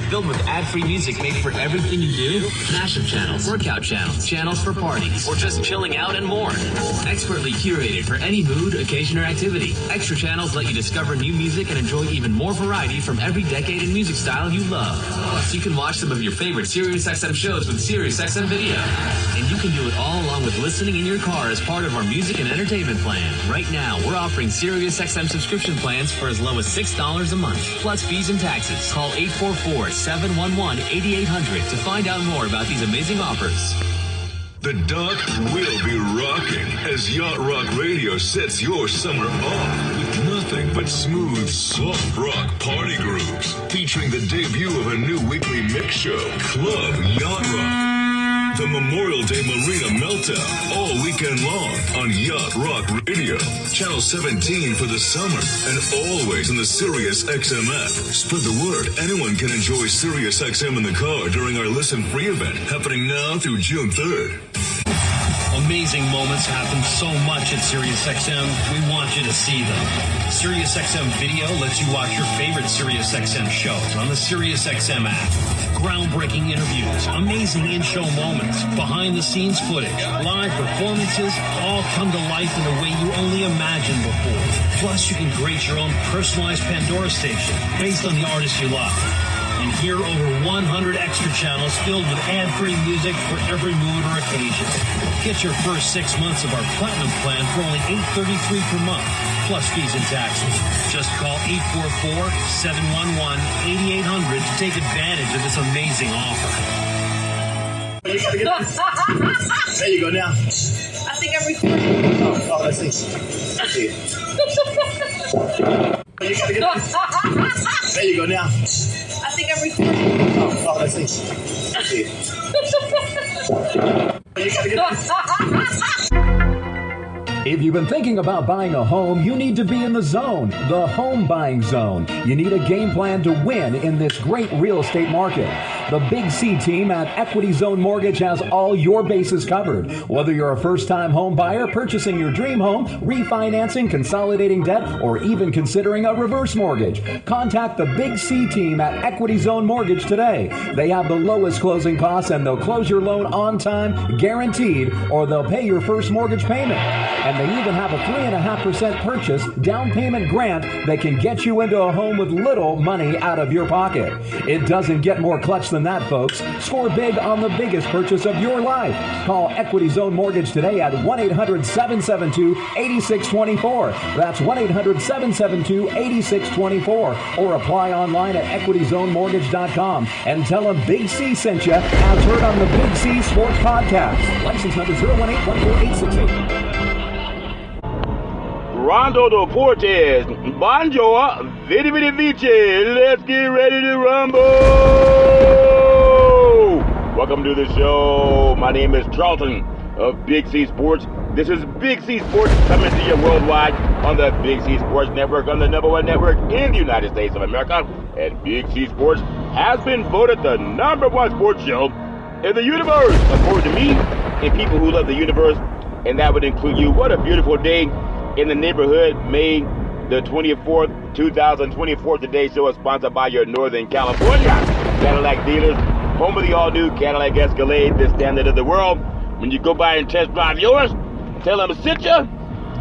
filled with ad-free music made for everything you do. Mashup channels, workout channels, channels for parties, or just chilling out and more. Expertly curated for any mood, occasion, or activity. Extra channels let you discover new music and enjoy even more variety from every decade and music style you love. Plus, you can watch some of your favorite SiriusXM shows with SiriusXM Video. And you can do it all along with listening in your car as part of our music and entertainment plan. Right now, we're offering SiriusXM subscription plans for as low as $6 a month, plus fees and taxes. Call 844-711-8800 to find out more about these amazing offers. The Doc will be rocking as Yacht Rock Radio sets your summer off with nothing but smooth, soft rock party grooves, featuring the debut of a new weekly mix show, Club Yacht Rock. The Memorial Day Marina Meltdown all weekend long on Yacht Rock Radio, Channel 17 for the summer, and always in the SiriusXM app. Spread the word. Anyone can enjoy SiriusXM in the car during our Listen Free event happening now through June 3rd. Amazing moments happen so much at SiriusXM. We want you to see them. SiriusXM Video lets you watch your favorite SiriusXM shows on the SiriusXM app. Groundbreaking interviews, amazing in-show moments, behind-the-scenes footage, live performances, all come to life in a way you only imagined before. Plus, you can create your own personalized Pandora station based on the artists you love. And hear over 100 extra channels filled with ad-free music for every mood or occasion. Get your first 6 months of our Platinum plan for only $8.33 per month, plus fees and taxes. Just call 844-711-8800 to take advantage of this amazing offer. There you go now. I think I'm recording. Oh, let's see. Let's see. There you go now. I think I'm recording. Oh, let's see. Let's see. If you've been thinking about buying a home, you need to be in the zone, the home buying zone. You need a game plan to win in this great real estate market. The Big C team at Equity Zone Mortgage has all your bases covered. Whether you're a first-time home buyer, purchasing your dream home, refinancing, consolidating debt, or even considering a reverse mortgage, contact the Big C team at Equity Zone Mortgage today. They have the lowest closing costs and they'll close your loan on time, guaranteed, or they'll pay your first mortgage payment. And they even have a 3.5% purchase down payment grant that can get you into a home with little money out of your pocket. It doesn't get more clutch than that, folks. Score big on the biggest purchase of your life. Call Equity Zone Mortgage today at 1-800-772-8624. That's 1-800-772-8624. Or apply online at equityzonemortgage.com and tell them Big C sent you as heard on the Big C Sports Podcast. License number 018148868. Rondo Deportes, Bonjour, Vidi Vidi Vici, let's get ready to rumble! Welcome to the show. My name is Charlton of Big C Sports. This is Big C Sports coming to you worldwide on the Big C Sports Network, on the #1 network in the United States of America. And Big C Sports has been voted the #1 sports show in the universe, according to me and people who love the universe. And that would include you. What a beautiful day in the neighborhood, May the 24th, 2024. Today's show is sponsored by your Northern California Cadillac dealers, home of the all-new Cadillac Escalade, the standard of the world. When you go by and test drive yours, tell them to sit you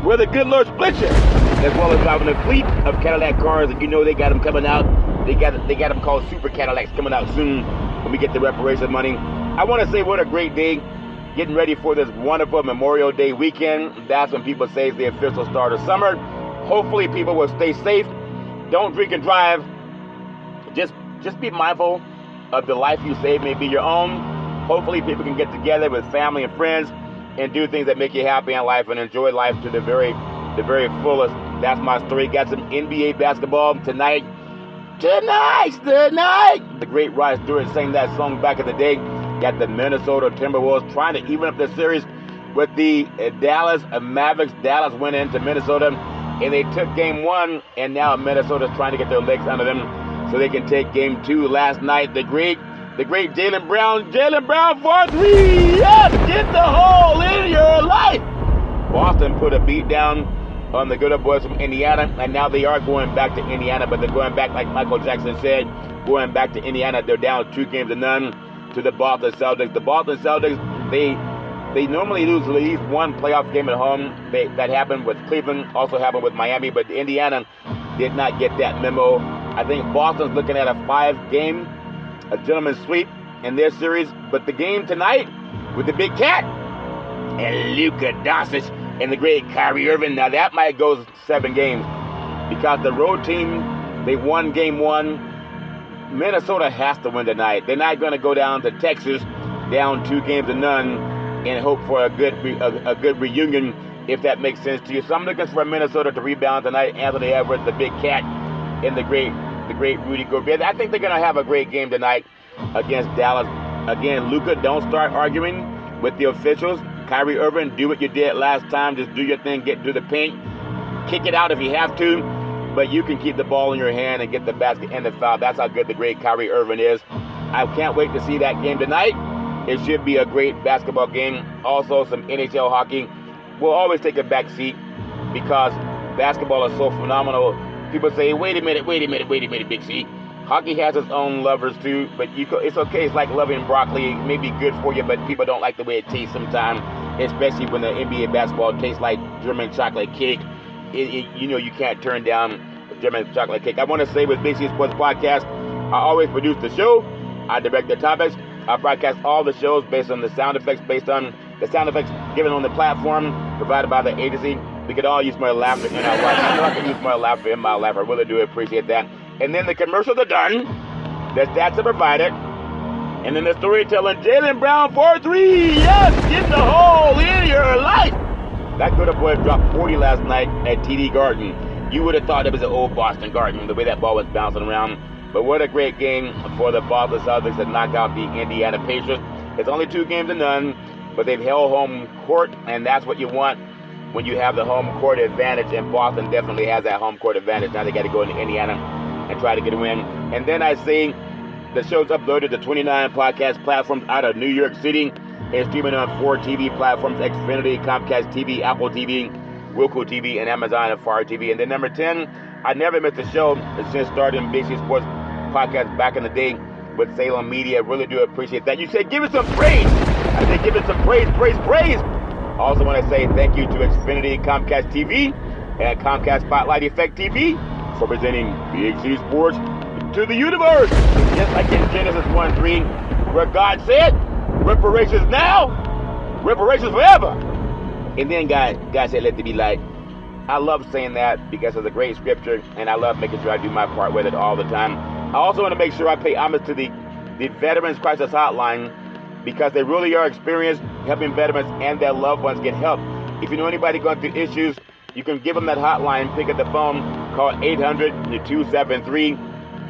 where the good Lord split you. As well as driving a fleet of Cadillac cars, and you know they got them coming out. They got them called Super Cadillacs coming out soon when we get the reparation money. I want to say what a great day. Getting ready for this wonderful Memorial Day weekend. That's when people say it's the official start of summer. Hopefully people will stay safe. Don't drink and drive. Just be mindful of the life you save may be your own. Hopefully people can get together with family and friends and do things that make you happy in life and enjoy life to the very fullest. That's my story. Got some NBA basketball tonight. The great Rod Stewart sang that song back in the day. Got the Minnesota Timberwolves trying to even up the series with the Dallas Mavericks. Dallas went into Minnesota and they took game 1, and now Minnesota's trying to get their legs under them so they can take game 2. Last night, the great Jaylen Brown for 3. Yes, get the hole in your life. Boston put a beat down on the good old boys from Indiana, and now they are going back to Indiana, but they're going back, like Michael Jackson said, going back to Indiana. They're down 2-0 to the Boston Celtics. The Boston Celtics, they normally lose at least one playoff game at home. That happened with Cleveland, also happened with Miami, but Indiana did not get that memo. I think Boston's looking at a 5-game, a gentleman's sweep in their series. But the game tonight with the Big Cat and Luka Doncic and the great Kyrie Irving, now that might go 7 games because the road team, they won game 1. Minnesota has to win tonight. They're not going to go down to Texas down 2-0 and hope for a good reunion, if that makes sense to you. So I'm looking for Minnesota to rebound tonight. Anthony Edwards, the Big Cat, and the great Rudy Gobert. I think they're going to have a great game tonight against Dallas. Again, Luka, don't start arguing with the officials. Kyrie Irving, do what you did last time. Just do your thing, get to the paint, kick it out if you have to, but you can keep the ball in your hand and get the basket and the foul. That's how good the great Kyrie Irving is. I can't wait to see that game tonight. It should be a great basketball game. Also, some NHL hockey will always take a back seat because basketball is so phenomenal. People say, wait a minute, Big C. Hockey has its own lovers too, but it's okay. It's like loving broccoli. It may be good for you, but people don't like the way it tastes sometimes, especially when the NBA basketball tastes like German chocolate cake. You can't turn down German chocolate cake. I want to say with Big C Sports Podcast, I always produce the show. I direct the topics. I broadcast all the shows based on the sound effects given on the platform provided by the agency. We could all use more laughter in our life. I know I can use more laughter in my life. I really do appreciate that. And then the commercials are done. The stats are provided. And then the storytelling, Jaylen Brown 4-3. Yes, get the hole in your life. That good boy dropped 40 last night at TD Garden. You would have thought it was an old Boston Garden, the way that ball was bouncing around. But what a great game for the Boston Celtics to knock out the Indiana Pacers. It's only 2-0, but they've held home court, and that's what you want when you have the home court advantage, and Boston definitely has that home court advantage. Now they got to go into Indiana and try to get a win. And then I see the show's uploaded to 29 podcast platforms out of New York City. It's streaming on 4 TV platforms: Xfinity, Comcast TV, Apple TV, Roku TV, and Amazon and Fire TV. And then number 10, I never missed a show since starting Big C Sports Podcast back in the day with Salem Media. Really do appreciate that. You said give it some praise. I said give it some praise. Also want to say thank you to Xfinity, Comcast TV, and Comcast Spotlight Effect TV for presenting Big C Sports to the universe. Just like in Genesis 1:3, where God said, reparations now, reparations forever. And then God said, let there be light. I love saying that because it's a great scripture, and I love making sure I do my part with it all the time. I also want to make sure I pay homage to the Veterans Crisis Hotline, because they really are experienced helping veterans and their loved ones get help. If you know anybody going through issues, you can give them that hotline. Pick up the phone, call 800-273-8255,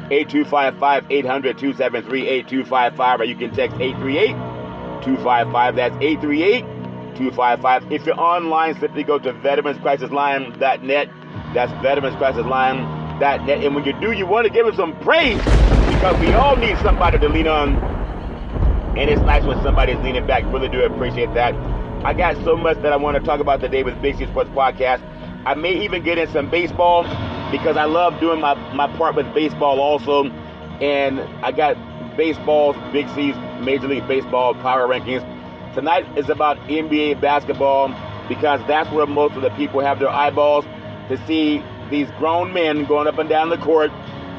800-273-8255, or you can text 838-255. That's 838-255. If you're online, simply go to veteranscrisisline.net. That's veteranscrisisline.net. And when you do, you want to give them some praise, because we all need somebody to lean on. And it's nice when somebody's leaning back. Really do appreciate that. I got so much that I want to talk about today with Big C Sports Podcast. I may even get in some baseball, because I love doing my part with baseball also. And I got baseball's Big C's Major League Baseball Power Rankings. Tonight is about NBA basketball, because that's where most of the people have their eyeballs, to see these grown men going up and down the court.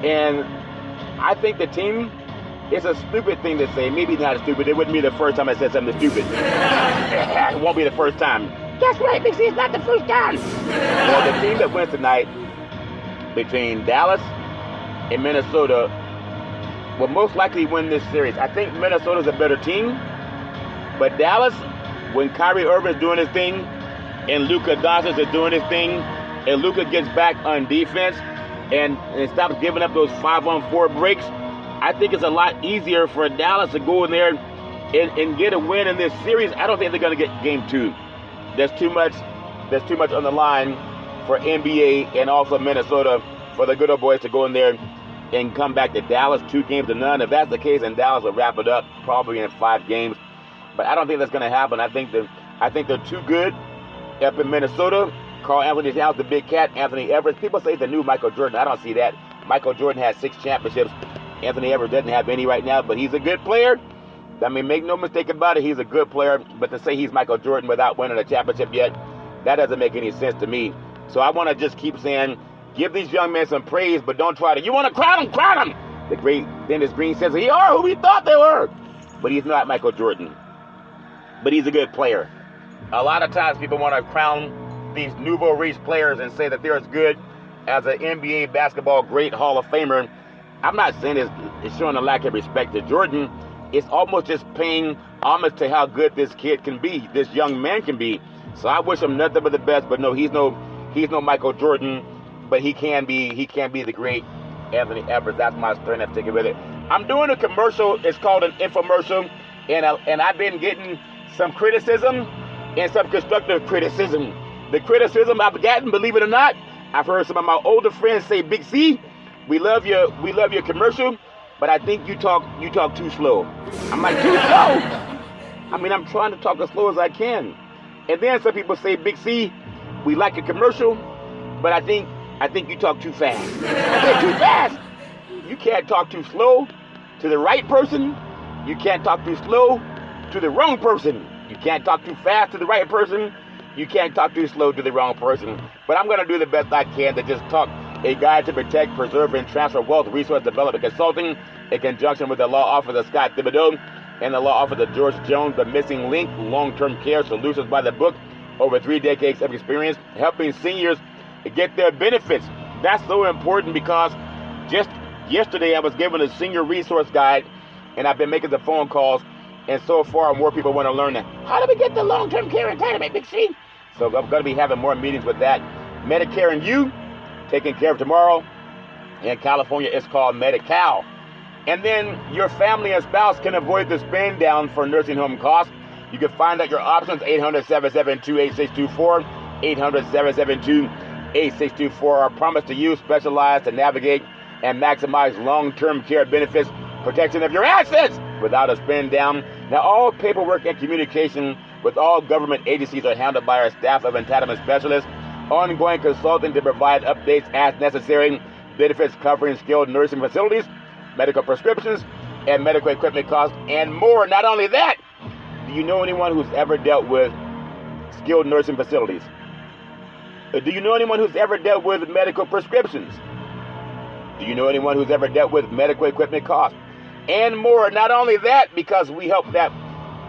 And I think the team, it's a stupid thing to say. Maybe not stupid. It wouldn't be the first time I said something stupid. It won't be the first time. That's right, Big C. It's not the first time. Well, the team that wins tonight between Dallas and Minnesota will most likely win this series. I think Minnesota's a better team, but Dallas, when Kyrie Irving is doing his thing and Luka Doncic is doing his thing, and Luka gets back on defense and stops giving up those 5-on-4 breaks, I think it's a lot easier for Dallas to go in there and get a win in this series. I don't think they're going to get game 2. There's too much on the line for NBA and also Minnesota for the good old boys to go in there and come back to Dallas 2-0. If that's the case, then Dallas will wrap it up probably in 5 games. But I don't think that's going to happen. I think they're too good up in Minnesota. Carl Anthony Towns, the Big Cat, Anthony Edwards. People say the new Michael Jordan. I don't see that. Michael Jordan had 6 championships. Anthony Edwards doesn't have any right now, but he's a good player. I mean, make no mistake about it, he's a good player. But to say he's Michael Jordan without winning a championship yet, that doesn't make any sense to me. So I want to just keep saying, give these young men some praise, but don't try to, you want to crown them, crown them. The great Dennis Green says, they are who we thought they were. But he's not Michael Jordan. But he's a good player. A lot of times people want to crown these nouveau riche players and say that they're as good as an NBA basketball great Hall of Famer. I'm not saying it's showing a lack of respect to Jordan. It's almost just paying homage to how good this kid can be, this young man can be. So I wish him nothing but the best. But no, he's no Michael Jordan, but he can be the great Anthony Edwards. That's my strength. I'm sticking with it. I'm doing a commercial. It's called an infomercial, and I've been getting some criticism and some constructive criticism. The criticism I've gotten, believe it or not, I've heard some of my older friends say, Big C, we love your commercial, but I think you talk too slow. I'm like, too slow? I mean, I'm trying to talk as slow as I can. And then some people say, Big C, we like your commercial, but I think you talk too fast. I said, too fast? You can't talk too slow to the right person. You can't talk too slow to the wrong person. You can't talk too fast to the right person. You can't talk too slow to the wrong person. But I'm going to do the best I can to just talk a guide to protect, preserve, and transfer wealth, resource development consulting in conjunction with the law office of Scott Thibodeau and the law office of George Jones, the missing link, long-term care solutions by the book, over 3 decades of experience, helping seniors get their benefits. That's so important because just yesterday I was given a senior resource guide, and I've been making the phone calls, and so far more people want to learn that. How do we get the long-term care entitlement, Big C? So I'm going to be having more meetings with that. Medicare and You, taking care of tomorrow. In California, it's called Medi-Cal. And then your family and spouse can avoid the spend down for nursing home costs. You can find out your options, 800-772-8624, 800-772-8624. Our promise to you, specialized to navigate and maximize long-term care benefits, protection of your assets without a spend down. Now, all paperwork and communication with all government agencies are handled by our staff of entitlement specialists. Ongoing consulting to provide updates as necessary. Benefits covering skilled nursing facilities, medical prescriptions, and medical equipment costs, and more. Not only that, do you know anyone who's ever dealt with skilled nursing facilities? Do you know anyone who's ever dealt with medical prescriptions? Do you know anyone who's ever dealt with medical equipment costs? And more. Not only that, because we help that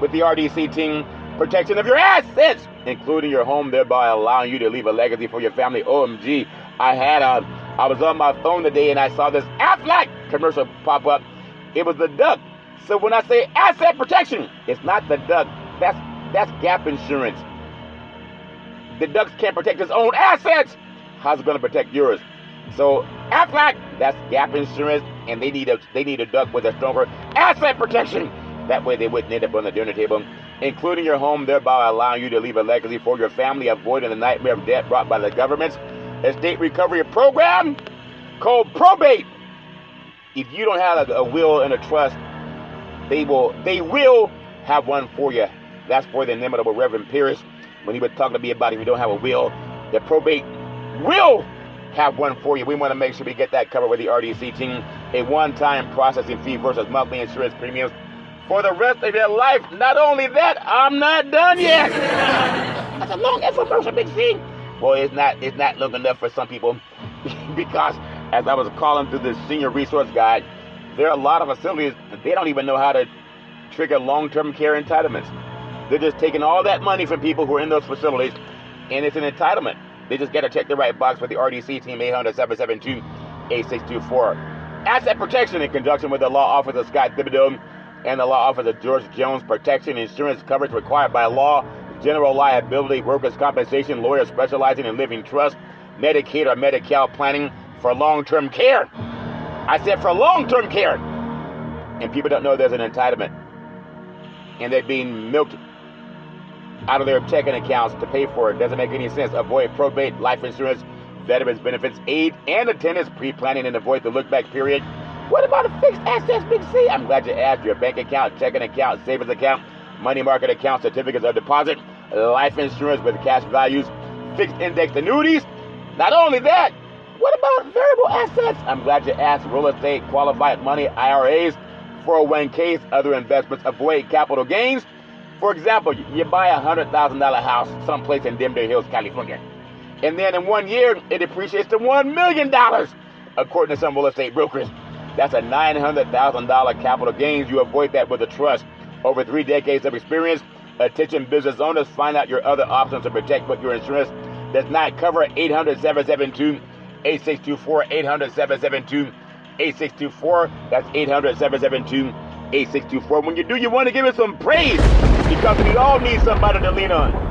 with the RDC team, protection of your assets, including your home, thereby allowing you to leave a legacy for your family. OMG, I was on my phone today and I saw this Aflac commercial pop up. It was the duck. So when I say asset protection, it's not the duck. That's gap insurance. The ducks can't protect its own assets. How's it going to protect yours? So Aflac, that's gap insurance, and they need a duck with a stronger asset protection. That way they wouldn't end up on the dinner table, including your home, thereby allowing you to leave a legacy for your family, avoiding the nightmare of debt brought by the government's estate recovery program called probate. If you don't have a will and a trust, they will have one for you. That's for the inimitable Reverend Pierce when he was talking to me about if you don't have a will, the probate will have one for you. We want to make sure we get that covered with the RDC team. A one-time processing fee versus monthly insurance premiums for the rest of your life. Not only that, I'm not done yet. That's a long infomercial, Big C. Well, it's not long enough for some people because as I was calling through the senior resource guide, there are a lot of facilities that they don't even know how to trigger long-term care entitlements. They're just taking all that money from people who are in those facilities, and it's an entitlement. They just got to check the right box with the RDC team, 800-772-8624. Asset protection in conjunction with the law office of Scott Thibodeau and the law office of George Jones. Protection insurance coverage required by law, general liability, workers' compensation, lawyers specializing in living trust, Medicaid or Medi-Cal planning for long-term care. I said for long-term care. And people don't know there's an entitlement. And they're being milked out of their checking accounts to pay for it. Doesn't make any sense. Avoid probate, life insurance, veterans benefits, aid, and attendance, pre-planning, and avoid the look-back period. What about a fixed assets, Big C? I'm glad you asked. Your bank account, checking account, savings account, money market account, certificates of deposit, life insurance with cash values, fixed index annuities. Not only that, What about variable assets? I'm glad you asked. Real estate, qualified money, IRAs, 401ks, other investments avoid capital gains. For example, you buy a $100,000 house someplace in Denver Hills, California. And then in 1 year, it depreciates to $1 million, according to some real estate brokers. That's a $900,000 capital gains. You avoid that with a trust. Over 3 decades of experience, attention business owners, find out your other options to protect what your insurance does not cover. 800-772-8624, 800-772-8624. That's 800-772-8624. When you do, you want to give it some praise, because we all need somebody to lean on.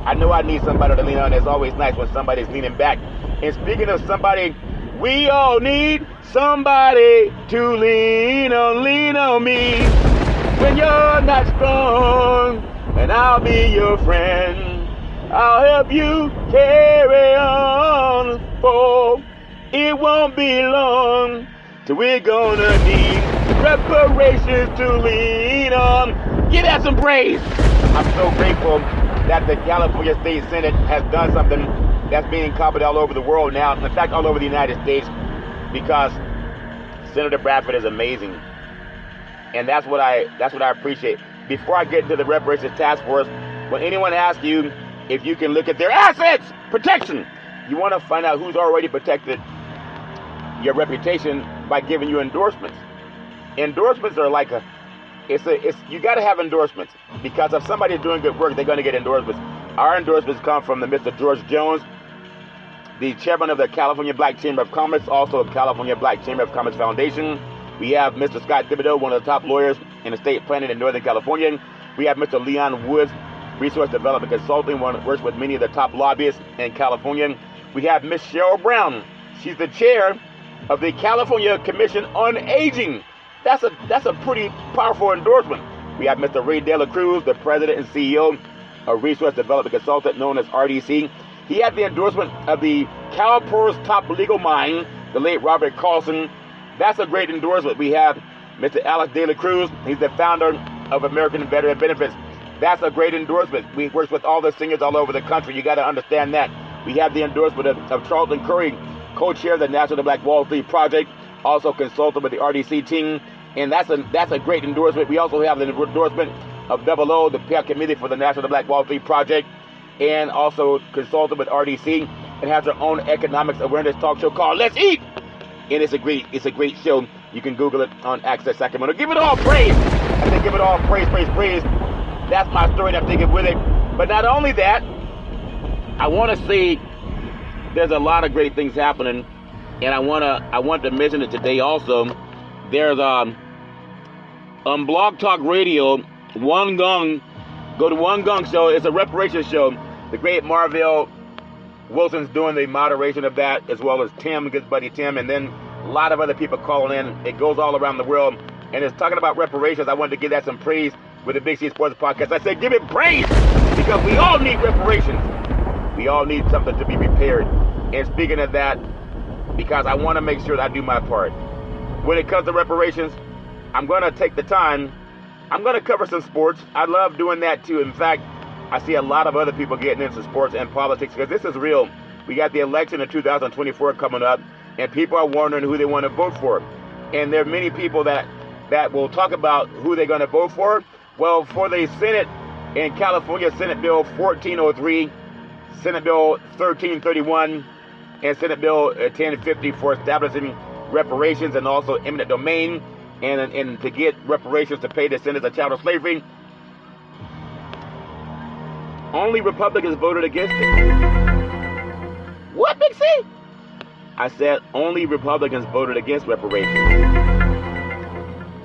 I know I need somebody to lean on. It's always nice when somebody's leaning back. And speaking of somebody, we all need somebody to lean on me. When you're not strong, and I'll be your friend. I'll help you carry on, for it won't be long till we're gonna need reparations to lean on. Give that some praise. I'm so grateful that the California State Senate has done something that's being copied all over the world now. In fact, all over the United States, because Senator Bradford is amazing. And that's what I appreciate. Before I get into the reparations task force, when anyone asks you if you can look at their assets, protection, you want to find out who's already protected your reputation by giving you endorsements. Endorsements are like you got to have endorsements, because if somebody's doing good work, they're going to get endorsements. Our endorsements come from the Mr. George Jones, the chairman of the California Black Chamber of Commerce, also the California Black Chamber of Commerce Foundation. We have Mr. Scott Thibodeau, one of the top lawyers in estate planning in Northern California. We have Mr. Leon Woods, resource development consulting, one that works with many of the top lobbyists in California. We have Miss Cheryl Brown. She's the chair of the California Commission on Aging. That's a pretty powerful endorsement. We have Mr. Ray De La Cruz, the president and CEO of resource development consultant known as RDC. He had the endorsement of the CalPERS top legal mind, the late Robert Carlson. That's a great endorsement. We have Mr. Alex De La Cruz. He's the founder of American Veteran Benefits. That's a great endorsement. We work with all the singers all over the country. You got to understand that. We have the endorsement of Charlton Curry, co-chair of the National Black Wall Street Project, also consultant with the RDC team, and that's a great endorsement. We also have the endorsement of Double O, the PR committee for the National Black Wall Street Project, and also consultant with RDC, and has their own economics awareness talk show called Let's Eat. And it's a great show. You can Google it on Access Sacramento. Give it all praise. I say give it all praise. That's my story that I'm taking with it. But not only that, I want to say there's a lot of great things happening, and I want to mention it today also. There's on Blog Talk Radio, One Gong. Go to One Gong Show. It's a reparations show. The great Marvell Wilson's doing the moderation of that, as well as Tim, good buddy Tim, and then a lot of other people calling in. It goes all around the world, and it's talking about reparations. I wanted to give that some praise with the Big C Sports Podcast. I said give it praise, because we all need reparations. We all need something to be repaired. And speaking of that, because I want to make sure that I do my part. When it comes to reparations, I'm going to take the time. I'm going to cover some sports. I love doing that too. In fact, I see a lot of other people getting into sports and politics, because this is real. We got the election in 2024 coming up, and people are wondering who they want to vote for. And there are many people that will talk about who they're going to vote for. Well, for the Senate in California, Senate Bill 1403, Senate Bill 1331, and Senate Bill 1050 for establishing reparations and also eminent domain, and to get reparations to pay descendants of child slavery. Only Republicans voted against it. What, Big C? I said only Republicans voted against reparations.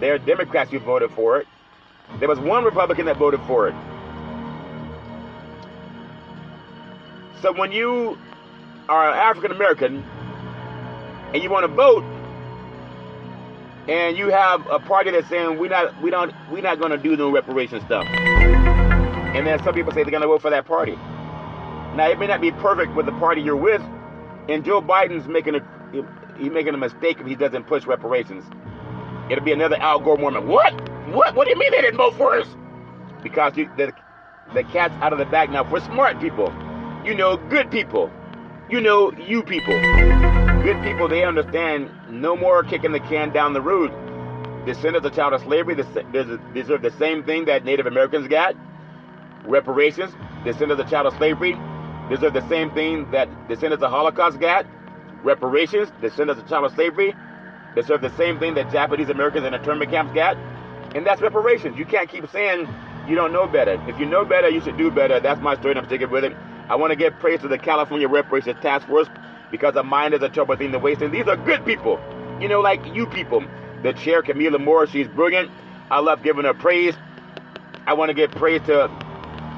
There are Democrats who voted for it. There was one Republican that voted for it. So when you are African American and you want to vote, and you have a party that's saying we're not going to do no reparation stuff, and then some people say they're going to vote for that party. Now it may not be perfect with the party you're with, and Joe Biden's making a mistake if he doesn't push reparations. It'll be another Al Gore moment. What? What do you mean they didn't vote for us? Because the cat's out of the bag now for smart people. Good people. You people. good people, they understand no more kicking the can down the road. Descendants of child of slavery deserve the same thing that Native Americans got. Reparations, descendants of child of slavery deserve the same thing that descendants of Holocaust got. Reparations, descendants of child of slavery deserve the same thing that Japanese Americans in internment camps got. And that's reparations. You can't keep saying you don't know better. If you know better, you should do better. That's my story, and I'm sticking with it. I want to give praise to the California Reparations Task Force because a mind is a trouble thing to waste. And these are good people, you know, like you people. The chair, Camila Moore, she's brilliant. I love giving her praise. I want to give praise to,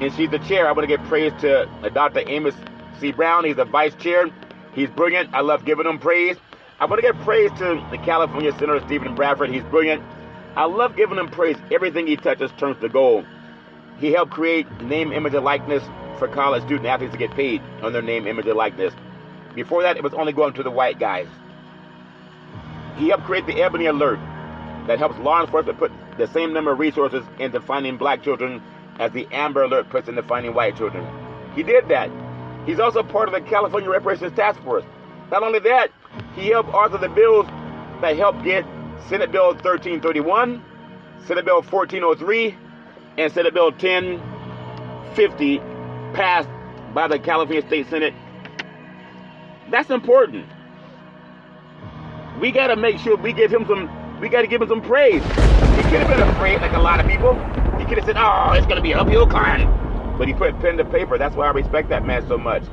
and she's the chair, I want to give praise to Dr. Amos C. Brown. He's the vice chair. He's brilliant. I love giving him praise. I want to give praise to the California Senator Stephen Bradford. He's brilliant. I love giving him praise. Everything he touches turns to gold. He helped create name, image, and likeness for college student athletes to get paid on their name, image, and likeness. Before that, it was only going to the white guys. He helped create the Ebony Alert that helps law enforcement put the same number of resources into finding black children as the Amber Alert puts into finding white children. He did that. He's also part of the California Reparations Task Force. Not only that, he helped author the bills that helped get Senate Bill 1331, Senate Bill 1403, and Senate Bill 1050 passed by the California State Senate. That's important. We got to make sure we got to give him some praise. He could have been afraid like a lot of people. He could have said, oh, it's going to be an uphill climb. But he put pen to paper. That's why I respect that man so much.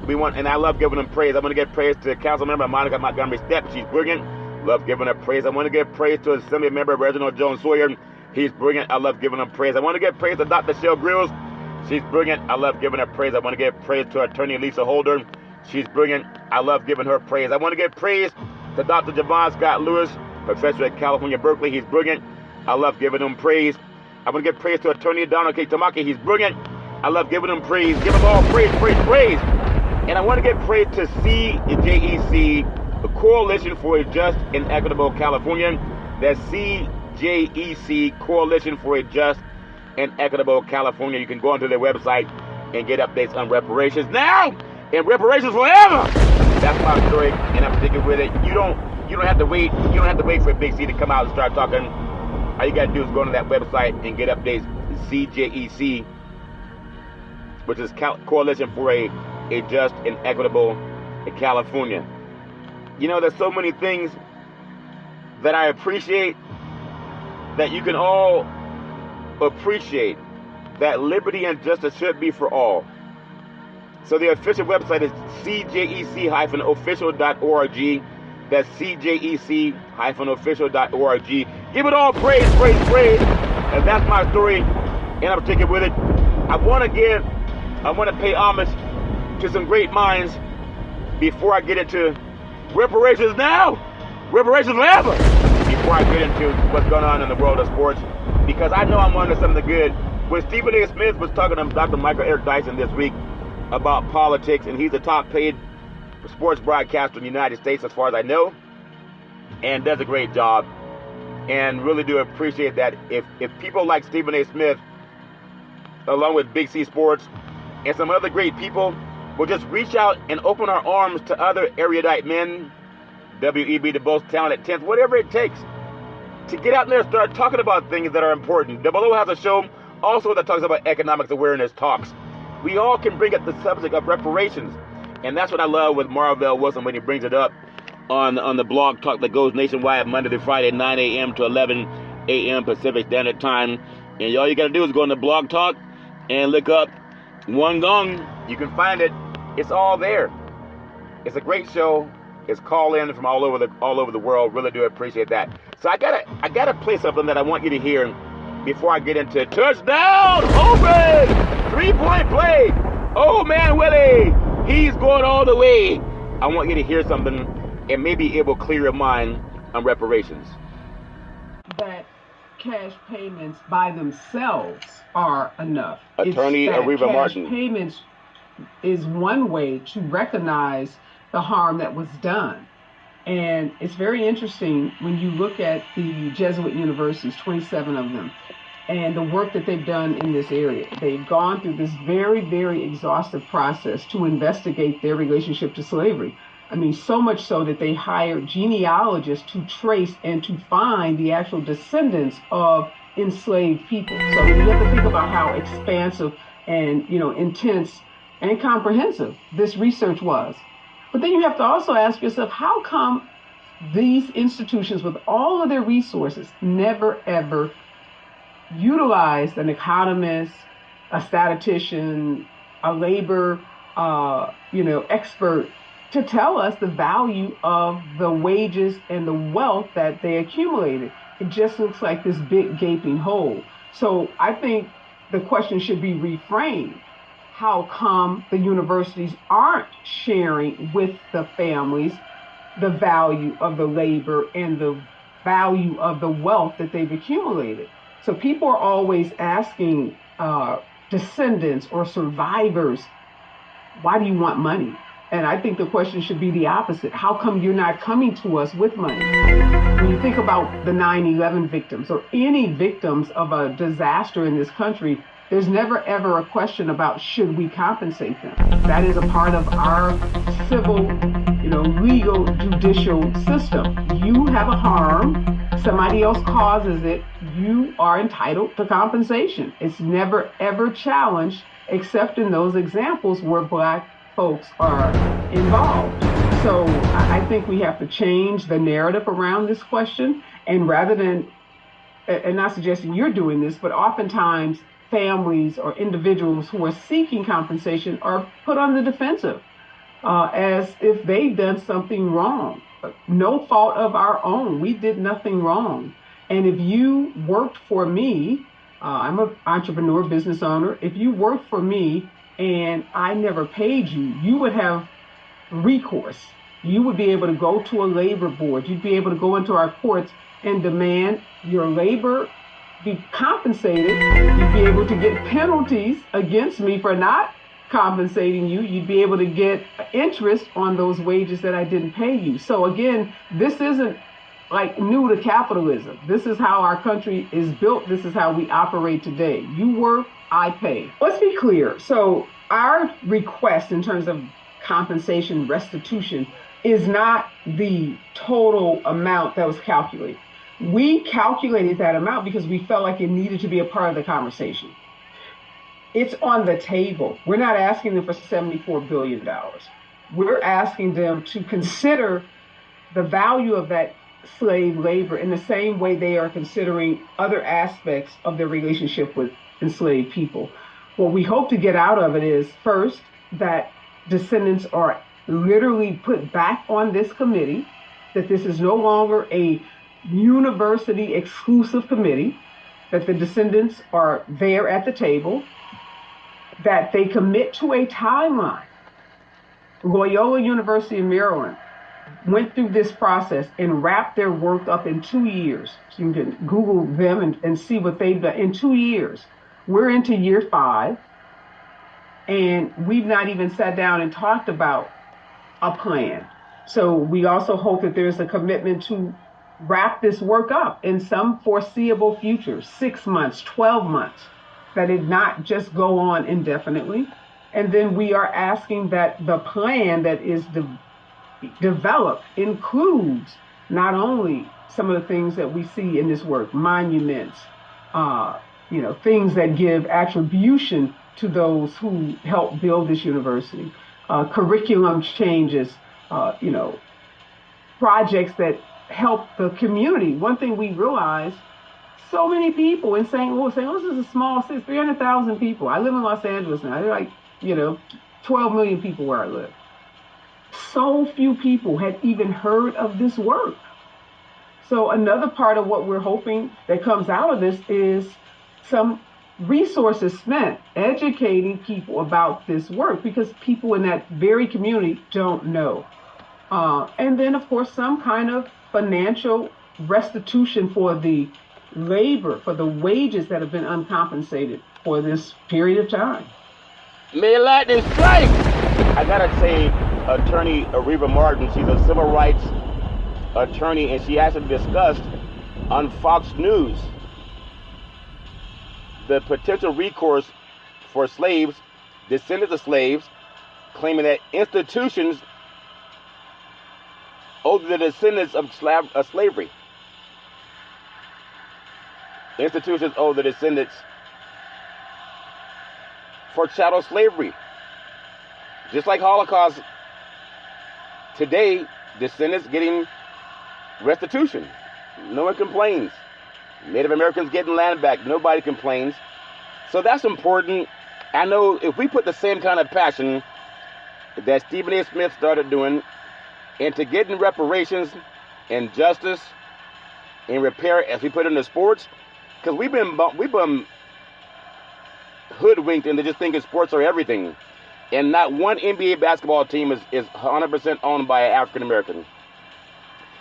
And I love giving him praise. I want to give praise to Councilmember Monica Montgomery Stepp. She's brilliant. Love giving her praise. I want to give praise to Assembly Member Reginald Jones Sawyer. He's brilliant. I love giving him praise. I want to give praise to Dr. Shell Grills. She's brilliant. I love giving her praise. I want to give praise to Attorney Lisa Holder. She's brilliant. I love giving her praise. I want to give praise to Dr. Javon Scott Lewis, professor at California Berkeley. He's brilliant. I love giving him praise. I want to give praise to Attorney Donald K. Tamaki. He's brilliant. I love giving him praise. Give him all praise, praise, praise. And I want to give praise to CJEC, the Coalition for a Just and Equitable California. That's CJEC, Coalition for a Just and Equitable California. You can go onto their website and get updates on reparations now and reparations forever. That's my story, and I'm sticking with it. You don't have to wait. You don't have to wait for Big C to come out and start talking. All you got to do is go to that website and get updates. CJEC, which is Coalition for a Just and Equitable California. You know, there's so many things that I appreciate that you can all appreciate, that liberty and justice should be for all. So the official website is cjec-official.org. That's cjec-official.org. Give it all praise, praise, praise. And that's my story, and I'm sticking with it. I want to pay homage to some great minds before I get into reparations now, reparations forever, before I get into what's going on in the world of sports, because I know I'm onto something good. When Stephen A. Smith was talking to Dr. Michael Eric Dyson this week about politics, and he's the top paid sports broadcaster in the United States as far as I know, and does a great job, and really do appreciate that. If people like Stephen A. Smith, along with Big C Sports and some other great people, will just reach out and open our arms to other erudite men, WEB, the most talented 10th, whatever it takes, to get out there and start talking about things that are important. Double O has a show also that talks about economics awareness talks. We all can bring up the subject of reparations. And that's what I love with Marvell Wilson when he brings it up on the blog talk that goes nationwide Monday to Friday, 9 a.m. to 11 a.m. Pacific Standard Time. And all you got to do is go on the blog talk and look up One Gong. You can find it. It's all there. It's a great show. It's call in from all over the world. Really do appreciate that. So I gotta play something that I want you to hear before I get into touchdown, open, 3-point play. Oh man, Willie, he's going all the way. I want you to hear something and maybe it will clear your mind on reparations. That cash payments by themselves are enough. Attorney Areva Martin. Cash payments is one way to recognize the harm that was done. And it's very interesting when you look at the Jesuit universities, 27 of them, and the work that they've done in this area. They've gone through this very, very exhaustive process to investigate their relationship to slavery. I mean, so much so that they hired genealogists to trace and to find the actual descendants of enslaved people. So I mean, you have to think about how expansive and, intense and comprehensive this research was. But then you have to also ask yourself, how come these institutions, with all of their resources, never ever utilized an economist, a statistician, a labor, expert to tell us the value of the wages and the wealth that they accumulated? It just looks like this big gaping hole. So I think the question should be reframed. How come the universities aren't sharing with the families the value of the labor and the value of the wealth that they've accumulated? So people are always asking descendants or survivors, why do you want money? And I think the question should be the opposite. How come you're not coming to us with money? When you think about the 9/11 victims or any victims of a disaster in this country, there's never ever a question about should we compensate them. That is a part of our civil, legal, judicial system. You have a harm, somebody else causes it, you are entitled to compensation. It's never ever challenged, except in those examples where Black folks are involved. So I think we have to change the narrative around this question, and rather than, and not suggesting you're doing this, but oftentimes families or individuals who are seeking compensation are put on the defensive as if they've done something wrong. No fault of our own. We did nothing wrong. And if you worked for me, I'm an entrepreneur, business owner, if you worked for me and I never paid you, you would have recourse. You would be able to go to a labor board. You'd be able to go into our courts and demand your labor be compensated. You'd be able to get penalties against me for not compensating you. You'd be able to get interest on those wages that I didn't pay you. So again, this isn't like new to capitalism. This is how our country is built. This is how we operate today. You work, I pay. Let's be clear. So our request in terms of compensation restitution is not the total amount that was calculated. We calculated that amount because we felt like it needed to be a part of the conversation. It's on the table. We're not asking them for $74 billion. We're asking them to consider the value of that slave labor in the same way they are considering other aspects of their relationship with enslaved people. What we hope to get out of it is, first, that descendants are literally put back on this committee, that this is no longer a university exclusive committee, that the descendants are there at the table, that they commit to a timeline. Loyola University in Maryland went through this process and wrapped their work up in 2 years. So you can Google them and see what they've done in 2 years. We're into year 5, and we've not even sat down and talked about a plan. So we also hope that there's a commitment to wrap this work up in some foreseeable future, 6 months, 12 months, that it not just go on indefinitely. And then we are asking that the plan that is developed includes not only some of the things that we see in this work, monuments, things that give attribution to those who helped build this university, curriculum changes, projects that help the community. One thing we realized, so many people in St. Louis. St. Louis is a small city, 300,000 people. I live in Los Angeles now. They're like, 12 million people where I live. So few people had even heard of this work. So another part of what we're hoping that comes out of this is some resources spent educating people about this work, because people in that very community don't know. And then, of course, some kind of financial restitution for the labor, for the wages that have been uncompensated for this period of time. May lightning strike! I gotta say, Attorney Areva Martin, she's a civil rights attorney, and she actually discussed on Fox News the potential recourse for slaves, descendants of slaves, claiming that institutions owe the descendants of slavery. Institutions owe the descendants for chattel slavery. Just like Holocaust, today, descendants getting restitution. No one complains. Native Americans getting land back. Nobody complains. So that's important. I know if we put the same kind of passion that Stephen A. Smith started doing into getting reparations and justice and repair, as we put into sports, because we've been hoodwinked into just thinking sports are everything. And not one NBA basketball team is 100% owned by an African American.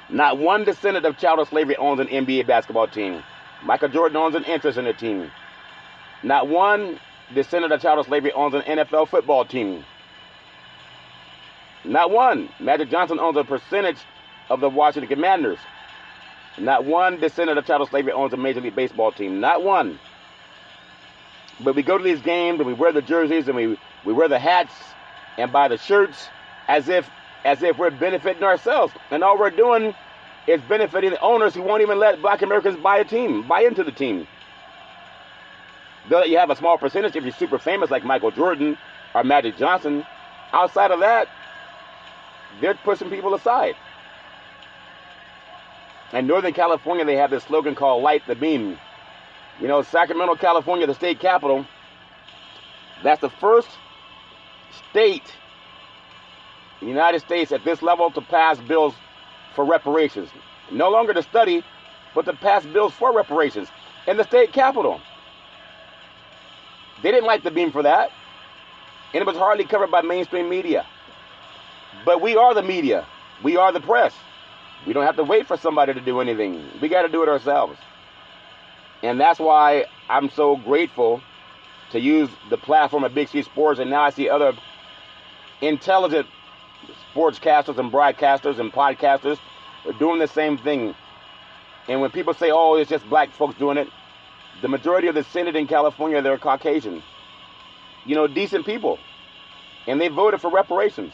Not one descendant of chattel slavery owns an NBA basketball team. Michael Jordan owns an interest in the team. Not one descendant of chattel slavery owns an NFL football team. Not one. Magic Johnson owns a percentage of the Washington Commanders. Not one descendant of chattel slavery owns a Major League Baseball team. Not one. But we go to these games and we wear the jerseys and we wear the hats and buy the shirts as if we're benefiting ourselves. And all we're doing is benefiting the owners who won't even let black Americans buy into the team. They'll let you have a small percentage if you're super famous like Michael Jordan or Magic Johnson. Outside of that, they're pushing people aside. In Northern California, they have this slogan called Light the Beam. You know, Sacramento, California, the state capital, that's the first state in the United States at this level to pass bills for reparations. No longer to study, but to pass bills for reparations in the state capital. They didn't like the beam for that, and it was hardly covered by mainstream media. But we are the media. We are the press. We don't have to wait for somebody to do anything. We got to do it ourselves. And that's why I'm so grateful to use the platform of Big C Sports, and now I see other intelligent sportscasters and broadcasters and podcasters are doing the same thing. And when people say, oh, it's just black folks doing it, the majority of the Senate in California, they're Caucasian. You know, decent people. And they voted for reparations.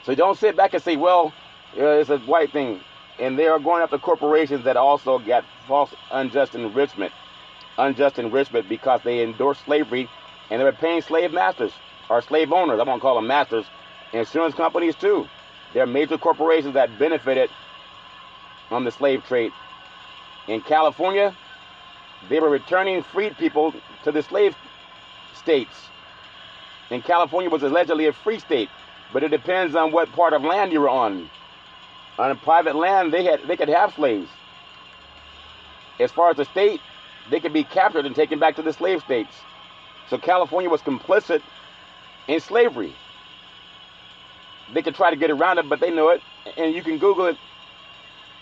So don't sit back and say, well, it's a white thing. And they are going after corporations that also got false unjust enrichment because they endorsed slavery and they were paying slave masters or slave owners. I won't call them masters. Insurance companies too. They're major corporations that benefited from the slave trade. In California, they were returning freed people to the slave states. And California was allegedly a free state, but it depends on what part of land you were on. On private land, they could have slaves. As far as the state, they could be captured and taken back to the slave states. So California was complicit in slavery. They could try to get around it, but they know it. And you can Google it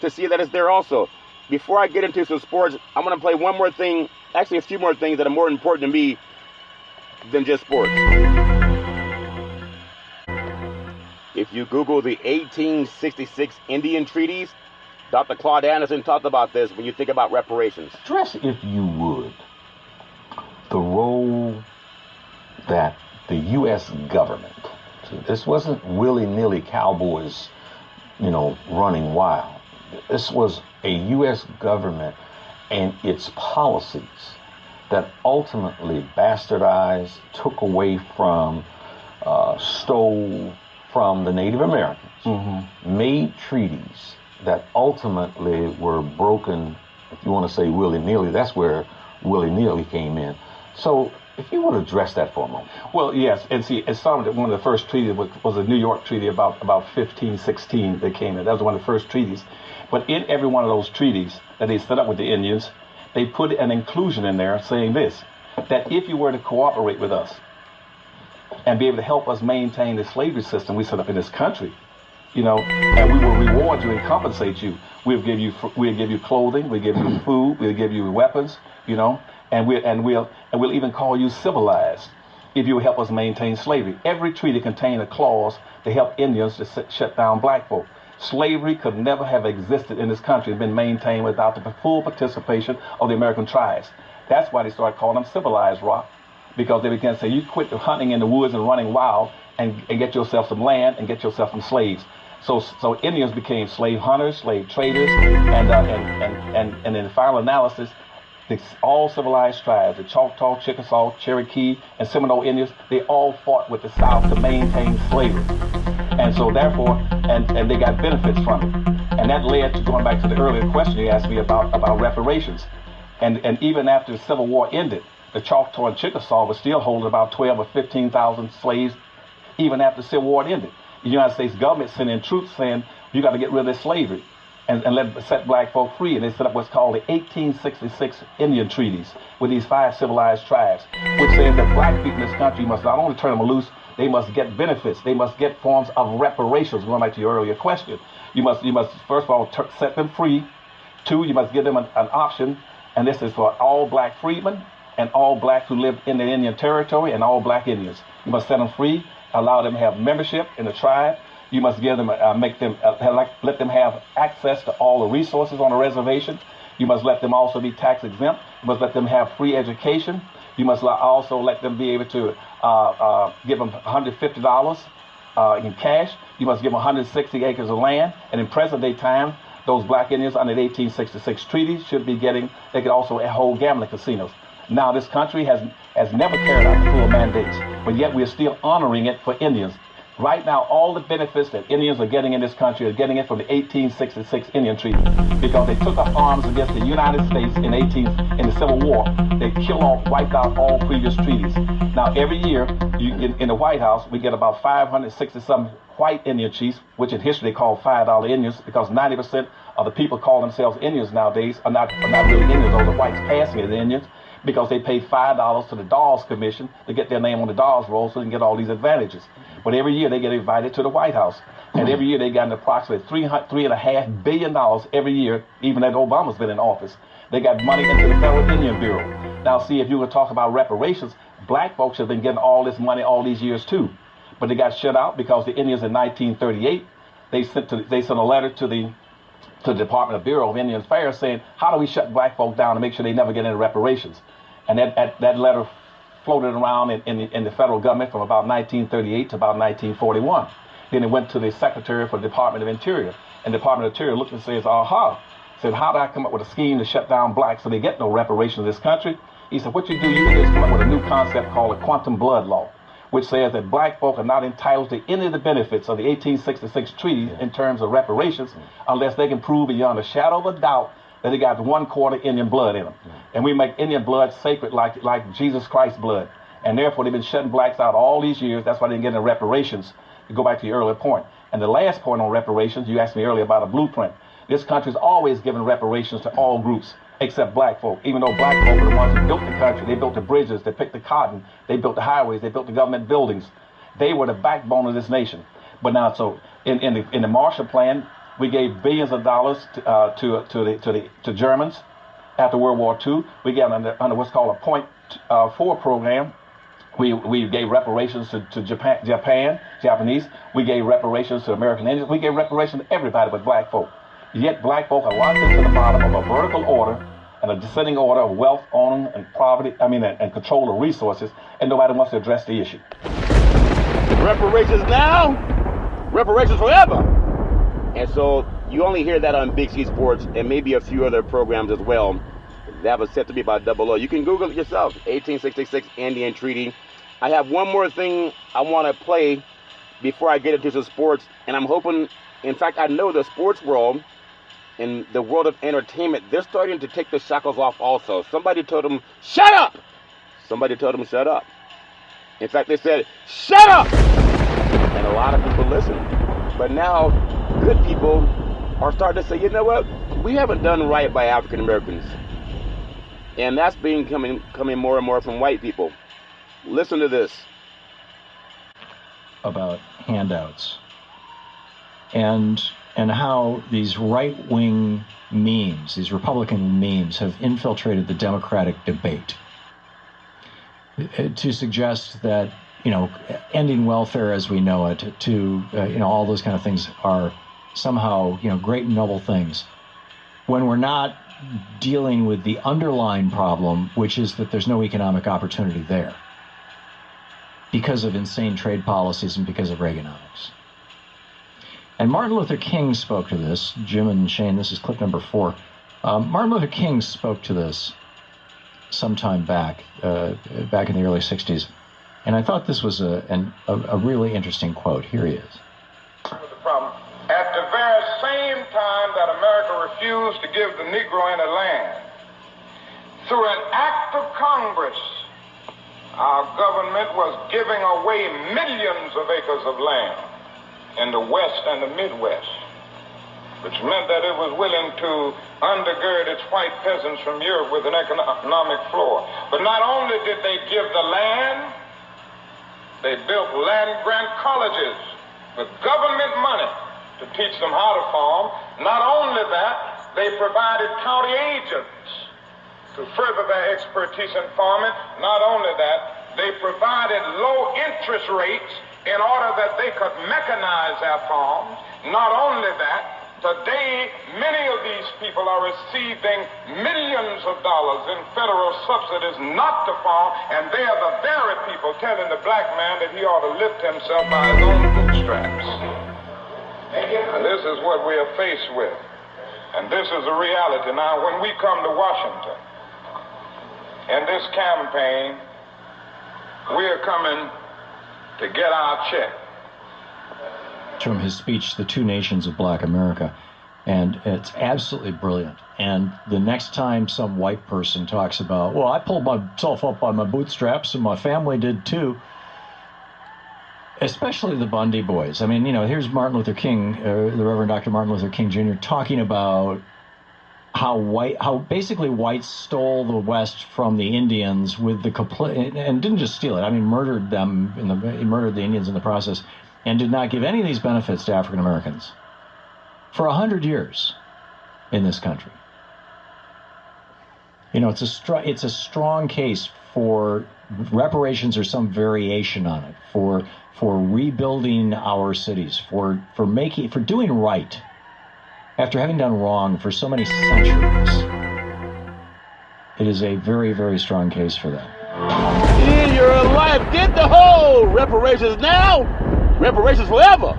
to see that it's there also. Before I get into some sports, I'm going to play one more thing, actually a few more things that are more important to me than just sports. If you Google the 1866 Indian treaties, Dr. Claude Anderson talked about this when you think about reparations. Stress, if you would, the role that the U.S. government, this wasn't willy-nilly cowboys, running wild. This was a U.S. government and its policies that ultimately bastardized, took away from, stole from the Native Americans, made treaties that ultimately were broken. If you want to say willy-nilly, that's where willy-nilly came in. So if you want to address that for a moment. Well, yes, and see, it's one of the first treaties was a New York treaty about 1516 that came in. That was one of the first treaties. But in every one of those treaties that they set up with the Indians, they put an inclusion in there saying this, that if you were to cooperate with us and be able to help us maintain the slavery system we set up in this country, and we will reward you and compensate you. We'll give you clothing, we'll give you food, we'll give you weapons, and we'll even call you civilized if you will help us maintain slavery. Every treaty contained a clause to help Indians to shut down black folk. Slavery could never have existed in this country and been maintained without the full participation of the American tribes. That's why they started calling them civilized, Rock, because they began to say, you quit hunting in the woods and running wild and get yourself some land and get yourself some slaves. So Indians became slave hunters, slave traders, and in the final analysis, all civilized tribes, the Choctaw, Chickasaw, Cherokee, and Seminole Indians, they all fought with the South to maintain slavery. And so therefore, and they got benefits from it. And that led to, going back to the earlier question you asked me about reparations. And even after the Civil War ended, the Choctaw and Chickasaw were still holding about 12 or 15,000 slaves even after the Civil War ended. The United States government sent in troops saying, you got to get rid of this slavery and set black folk free. And they set up what's called the 1866 Indian Treaties with these 5 civilized tribes, which said that black people in this country must not only turn them loose, they must get benefits. They must get forms of reparations. Going back to your earlier question, you must first of all set them free. 2, you must give them an option, and this is for all black freedmen and all blacks who live in the Indian territory and all black Indians. You must set them free, allow them to have membership in the tribe. You must give them, let them have access to all the resources on the reservation. You must let them also be tax exempt. You must let them have free education. You must also let them be able to give them $150 in cash. You must give them 160 acres of land. And in present day time, those black Indians under the 1866 treaty should be getting, they could also hold gambling casinos. Now, this country has never carried out the full mandates, but yet we are still honoring it for Indians. Right now, all the benefits that Indians are getting in this country are getting it from the 1866 Indian Treaty, because they took up arms against the United States in the Civil War. They wiped out all previous treaties. Now, every year in the White House, we get about 560-some white Indian chiefs, which in history they call $5 Indians, because 90% of the people call themselves Indians nowadays are not really Indians. Those are whites passing as Indians, because they paid $5 to the Dawes Commission to get their name on the Dawes roll so they can get all these advantages. But every year they get invited to the White House. And every year they got approximately $3.5 billion every year, even as Obama's been in office. They got money into the Federal Indian Bureau. Now, see, if you were to talk about reparations, black folks have been getting all this money all these years too. But they got shut out because the Indians in 1938, they sent a letter to the Department of Bureau of Indian Affairs saying, how do we shut black folk down to make sure they never get any reparations? And that letter floated around in the federal government from about 1938 to about 1941. Then it went to the Secretary for the Department of Interior. And the Department of Interior looked and says, said, how did I come up with a scheme to shut down blacks so they get no reparations in this country? He said, what you do, you just come up with a new concept called a quantum blood law, which says that black folk are not entitled to any of the benefits of the 1866 treaty in terms of reparations unless they can prove beyond a shadow of a doubt that they got 1/4 Indian blood in them. And we make Indian blood sacred like Jesus Christ's blood. And therefore they've been shutting blacks out all these years. That's why they didn't get any reparations, to go back to your earlier point. And the last point on reparations, you asked me earlier about a blueprint. This country's always given reparations to all groups except black folk, even though black folk are the ones who built the country. They built the bridges, they picked the cotton, they built the highways, they built the government buildings. They were the backbone of this nation. But now, so in the Marshall Plan, we gave billions of dollars to Germans after World War II. We gave under what's called a Point 4 program. We gave reparations to Japanese. We gave reparations to American Indians. We gave reparations to everybody but black folk. Yet black folk are locked into the bottom of a vertical order and a descending order of wealth, owning, and poverty. And control of resources, and nobody wants to address the issue. Reparations now, reparations forever. And so you only hear that on Big C Sports and maybe a few other programs as well. That was said to be by Double O. You can Google it yourself, 1866 Indian Treaty. I have one more thing I want to play before I get into some sports, and I'm hoping, in fact, I know the sports world, in the world of entertainment, they're starting to take the shackles off also. Somebody told them, shut up! Somebody told them, shut up. In fact, they said, shut up! And a lot of people listened. But now, good people are starting to say, you know what? We haven't done right by African Americans. And that's coming more and more from white people. Listen to this. About handouts. And how these right-wing memes, these Republican memes, have infiltrated the Democratic debate to suggest that, ending welfare as we know it, all those kind of things are somehow, great and noble things, when we're not dealing with the underlying problem, which is that there's no economic opportunity there because of insane trade policies and because of Reaganomics. And Martin Luther King spoke to this. Jim and Shane, this is clip number 4. Martin Luther King spoke to this sometime back in the early 60s. And I thought this was a really interesting quote. Here he is. The problem. At the very same time that America refused to give the Negro any land, through an act of Congress, our government was giving away millions of acres of land in the West and the Midwest, which meant that it was willing to undergird its white peasants from Europe with an economic floor. But not only did they give the land, they built land-grant colleges with government money to teach them how to farm. Not only that, they provided county agents to further their expertise in farming. Not only that, they provided low interest rates in order that they could mechanize their farms. Not only that, today many of these people are receiving millions of dollars in federal subsidies not to farm, and they are the very people telling the black man that he ought to lift himself by his own bootstraps. And this is what we are faced with. And this is a reality. Now, when we come to Washington, in this campaign, we are coming to get our check. From his speech, The Two Nations of Black America. And it's absolutely brilliant. And the next time some white person talks about, well, I pulled myself up by my bootstraps and my family did too, especially the Bundy boys. I mean, you know, here's Martin Luther King, the Reverend Dr. Martin Luther King Jr. talking about how basically whites stole the West from the Indians with the complete, and didn't just steal it. I mean, murdered them he murdered the Indians in the process, and did not give any of these benefits to African Americans for 100 years in this country. You know, it's a strong case for reparations or some variation on it, for rebuilding our cities, for doing right after having done wrong for so many centuries. It is a very, very strong case for that. In your life, get the whole reparations now, reparations forever.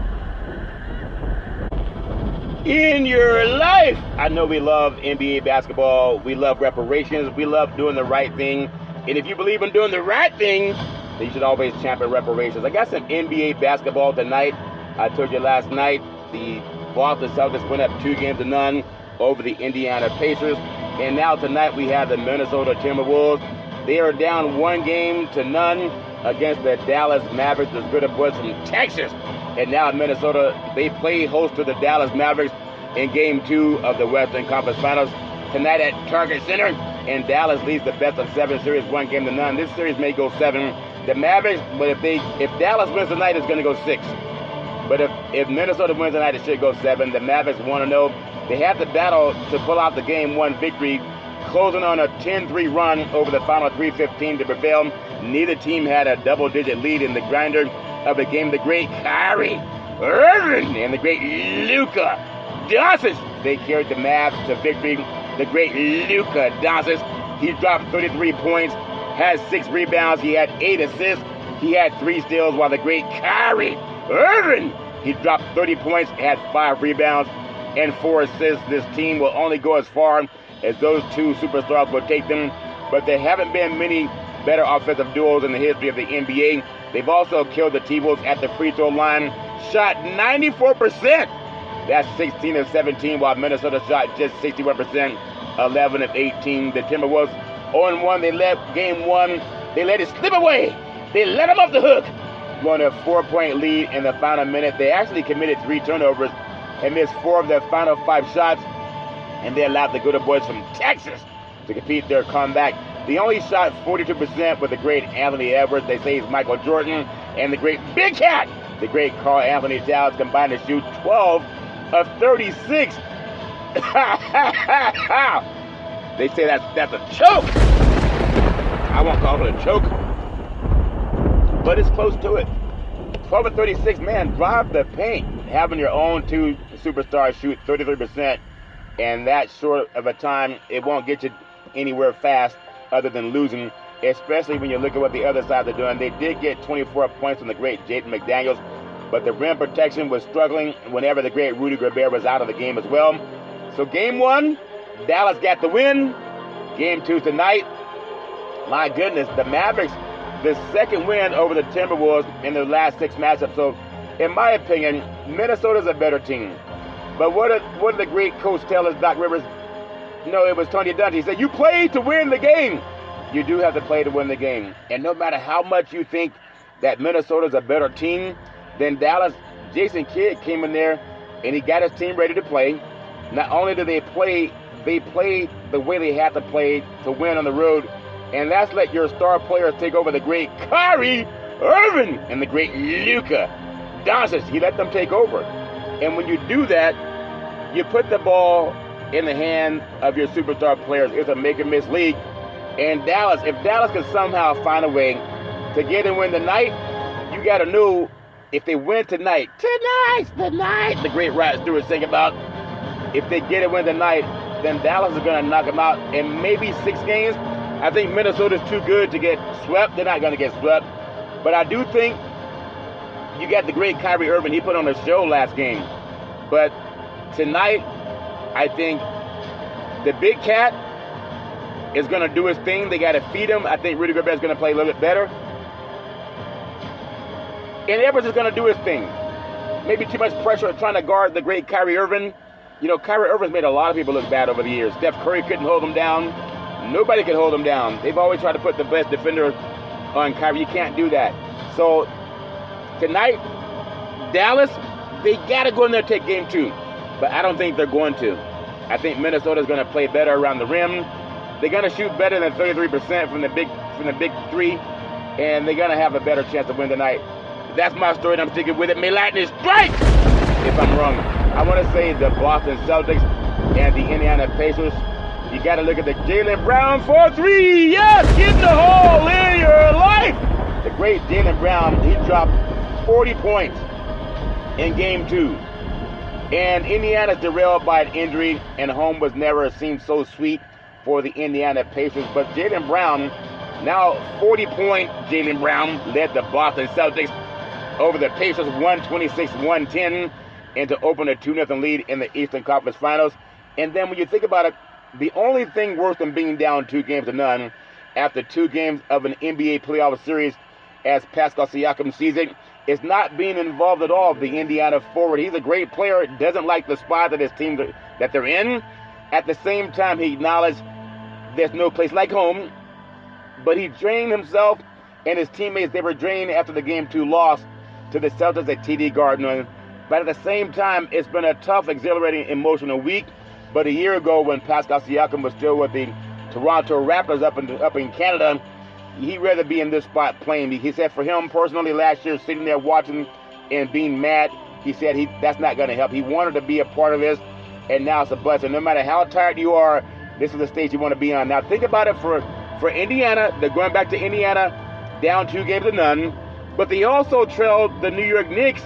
In your life. I know we love NBA basketball. We love reparations. We love doing the right thing. And if you believe in doing the right thing, then you should always champion reparations. I got some NBA basketball tonight. I told you last night, the Boston Celtics went up 2-0 over the Indiana Pacers. And now tonight we have the Minnesota Timberwolves. They are down 1-0 against the Dallas Mavericks, the good boys from Texas. And now Minnesota, they play host to the Dallas Mavericks in Game 2 of the Western Conference Finals tonight at Target Center. And Dallas leads the best of 7 series, 1-0. This series may go 7. The Mavericks, but if Dallas wins tonight, it's going to go 6. But if Minnesota wins tonight, it should go 7. The Mavericks want to know they have to battle to pull out the Game 1 victory, closing on a 10-3 run over the final 3:15 to prevail. Neither team had a double-digit lead in the grinder of the game. The great Kyrie Irving and the great Luka Doncic, they carried the Mavs to victory. The great Luka Doncic, he dropped 33 points, had 6 rebounds, he had 8 assists, he had 3 steals, while the great Kyrie Irving, he dropped 30 points, had 5 rebounds, and 4 assists. This team will only go as far as those 2 superstars will take them, but there haven't been many better offensive duos in the history of the NBA. They've also killed the T-Wolves at the free throw line, shot 94%. That's 16 of 17, while Minnesota shot just 61%, 11 of 18. The Timberwolves 0-1. They led Game 1. They let it slip away. They let them off the hook. Going a 4-point lead in the final minute. They actually committed 3 turnovers and missed 4 of their final 5 shots. And they allowed the good boys from Texas to compete their comeback. They only shot 42% with the great Anthony Edwards. They say he's Michael Jordan. And the great Big Cat, the great Karl Anthony Towns, combined to shoot 12 of 36. They say that's a choke. I won't call it a choke, but it's close to it. 12 of 36, man, drive the paint. Having your own 2 superstars shoot 33%, and that short of a time, it won't get you anywhere fast other than losing, especially when you look at what the other sides are doing. They did get 24 points from the great Jaden McDaniels, but the rim protection was struggling whenever the great Rudy Gobert was out of the game as well. So game 1, Dallas got the win. Game 2 tonight. My goodness, the Mavericks, the second win over the Timberwolves in the last 6 matchups. So, in my opinion, Minnesota's a better team. But what did the great coach tell us, Doc Rivers? No, it was Tony Dungy. He said, you play to win the game. You do have to play to win the game. And no matter how much you think that Minnesota's a better team than Dallas, Jason Kidd came in there and he got his team ready to play. Not only did they played the way they had to play to win on the road, and that's let your star players take over the great Kyrie Irving and the great Luka Doncic. He let them take over. And when you do that, you put the ball in the hand of your superstar players. It's a make-and-miss league. And Dallas, if Dallas can somehow find a way to get and win tonight, you got to know if they win tonight, the great Rod Stewart sang about, if they get and win tonight, then Dallas is going to knock them out in maybe 6 games. I think Minnesota's too good to get swept. They're not going to get swept. But I do think you got the great Kyrie Irving. He put on a show last game. But tonight, I think the big cat is going to do his thing. They got to feed him. I think Rudy Gobert is going to play a little bit better. And Edwards is going to do his thing. Maybe too much pressure trying to guard the great Kyrie Irving. You know, Kyrie Irving's made a lot of people look bad over the years. Steph Curry couldn't hold him down. Nobody could hold him down. They've always tried to put the best defender on Kyrie. You can't do that. So tonight, Dallas, they got to go in there and take game 2. But I don't think they're going to. I think Minnesota's going to play better around the rim. They're going to shoot better than 33% from the big 3. And they're going to have a better chance to win tonight. That's my story, and I'm sticking with it. May lightning strike if I'm wrong. I want to say the Boston Celtics and the Indiana Pacers. You got to look at the Jaylen Brown for 3. Yes, get in the hole in your life. The great Jaylen Brown, he dropped 40 points in game 2. And Indiana's derailed by an injury, and home was never seemed so sweet for the Indiana Pacers. But Jaylen Brown, now 40-point Jaylen Brown, led the Boston Celtics over the Pacers 126-110 and to open a 2-0 lead in the Eastern Conference Finals. And then when you think about it, the only thing worse than being down 2-0 after 2 games of an NBA playoff series, as Pascal Siakam sees it, is not being involved at all. The Indiana forward, he's a great player, doesn't like the spot that his team that they're in. At the same time, he acknowledged there's no place like home, but he drained himself and his teammates. They were drained after the game 2 loss to the Celtics at TD Garden. But at the same time, it's been a tough, exhilarating, emotional week. But a year ago, when Pascal Siakam was still with the Toronto Raptors up in Canada, he'd rather be in this spot playing. He said for him personally last year, sitting there watching and being mad, he said that's not going to help. He wanted to be a part of this, and now it's a blessing. No matter how tired you are, this is the stage you want to be on. Now think about it for Indiana. They're going back to Indiana, down 2-0, but they also trailed the New York Knicks,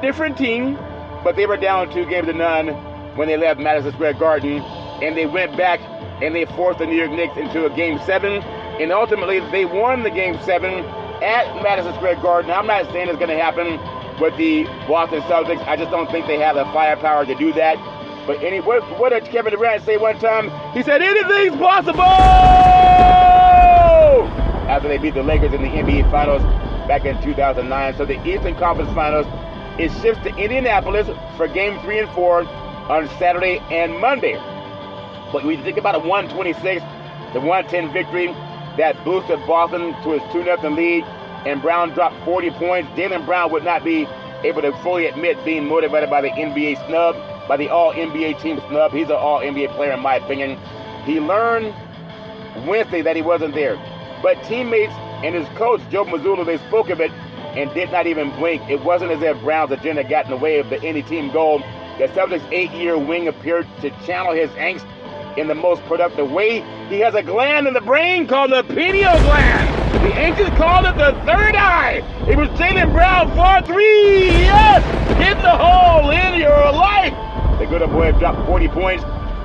different team, but they were down 2-0 when they left Madison Square Garden, and they went back and they forced the New York Knicks into a Game 7, and ultimately they won the Game 7 at Madison Square Garden. I'm not saying it's going to happen with the Boston Celtics. I just don't think they have the firepower to do that. But what did Kevin Durant say one time? He said, anything's possible! After they beat the Lakers in the NBA Finals back in 2009. So the Eastern Conference Finals, it shifts to Indianapolis for Game 3 and 4 on Saturday and Monday. But when you think about a 126-110 victory, that boosted Boston to his 2-0 lead, and Brown dropped 40 points. Jaylen Brown would not be able to fully admit being motivated by the NBA snub, by the All-NBA team snub. He's an All-NBA player in my opinion. He learned Wednesday that he wasn't there. But teammates and his coach, Joe Mazzulla, they spoke of it and did not even blink. It wasn't as if Brown's agenda got in the way of any team goal. The Celtics' 8-year wing appeared to channel his angst in the most productive way. He has a gland in the brain called the pineal gland. The ancients called it the third eye. It was Jaylen Brown for 3. Yes! Hit the hole in your life. The good boy dropped 40 points,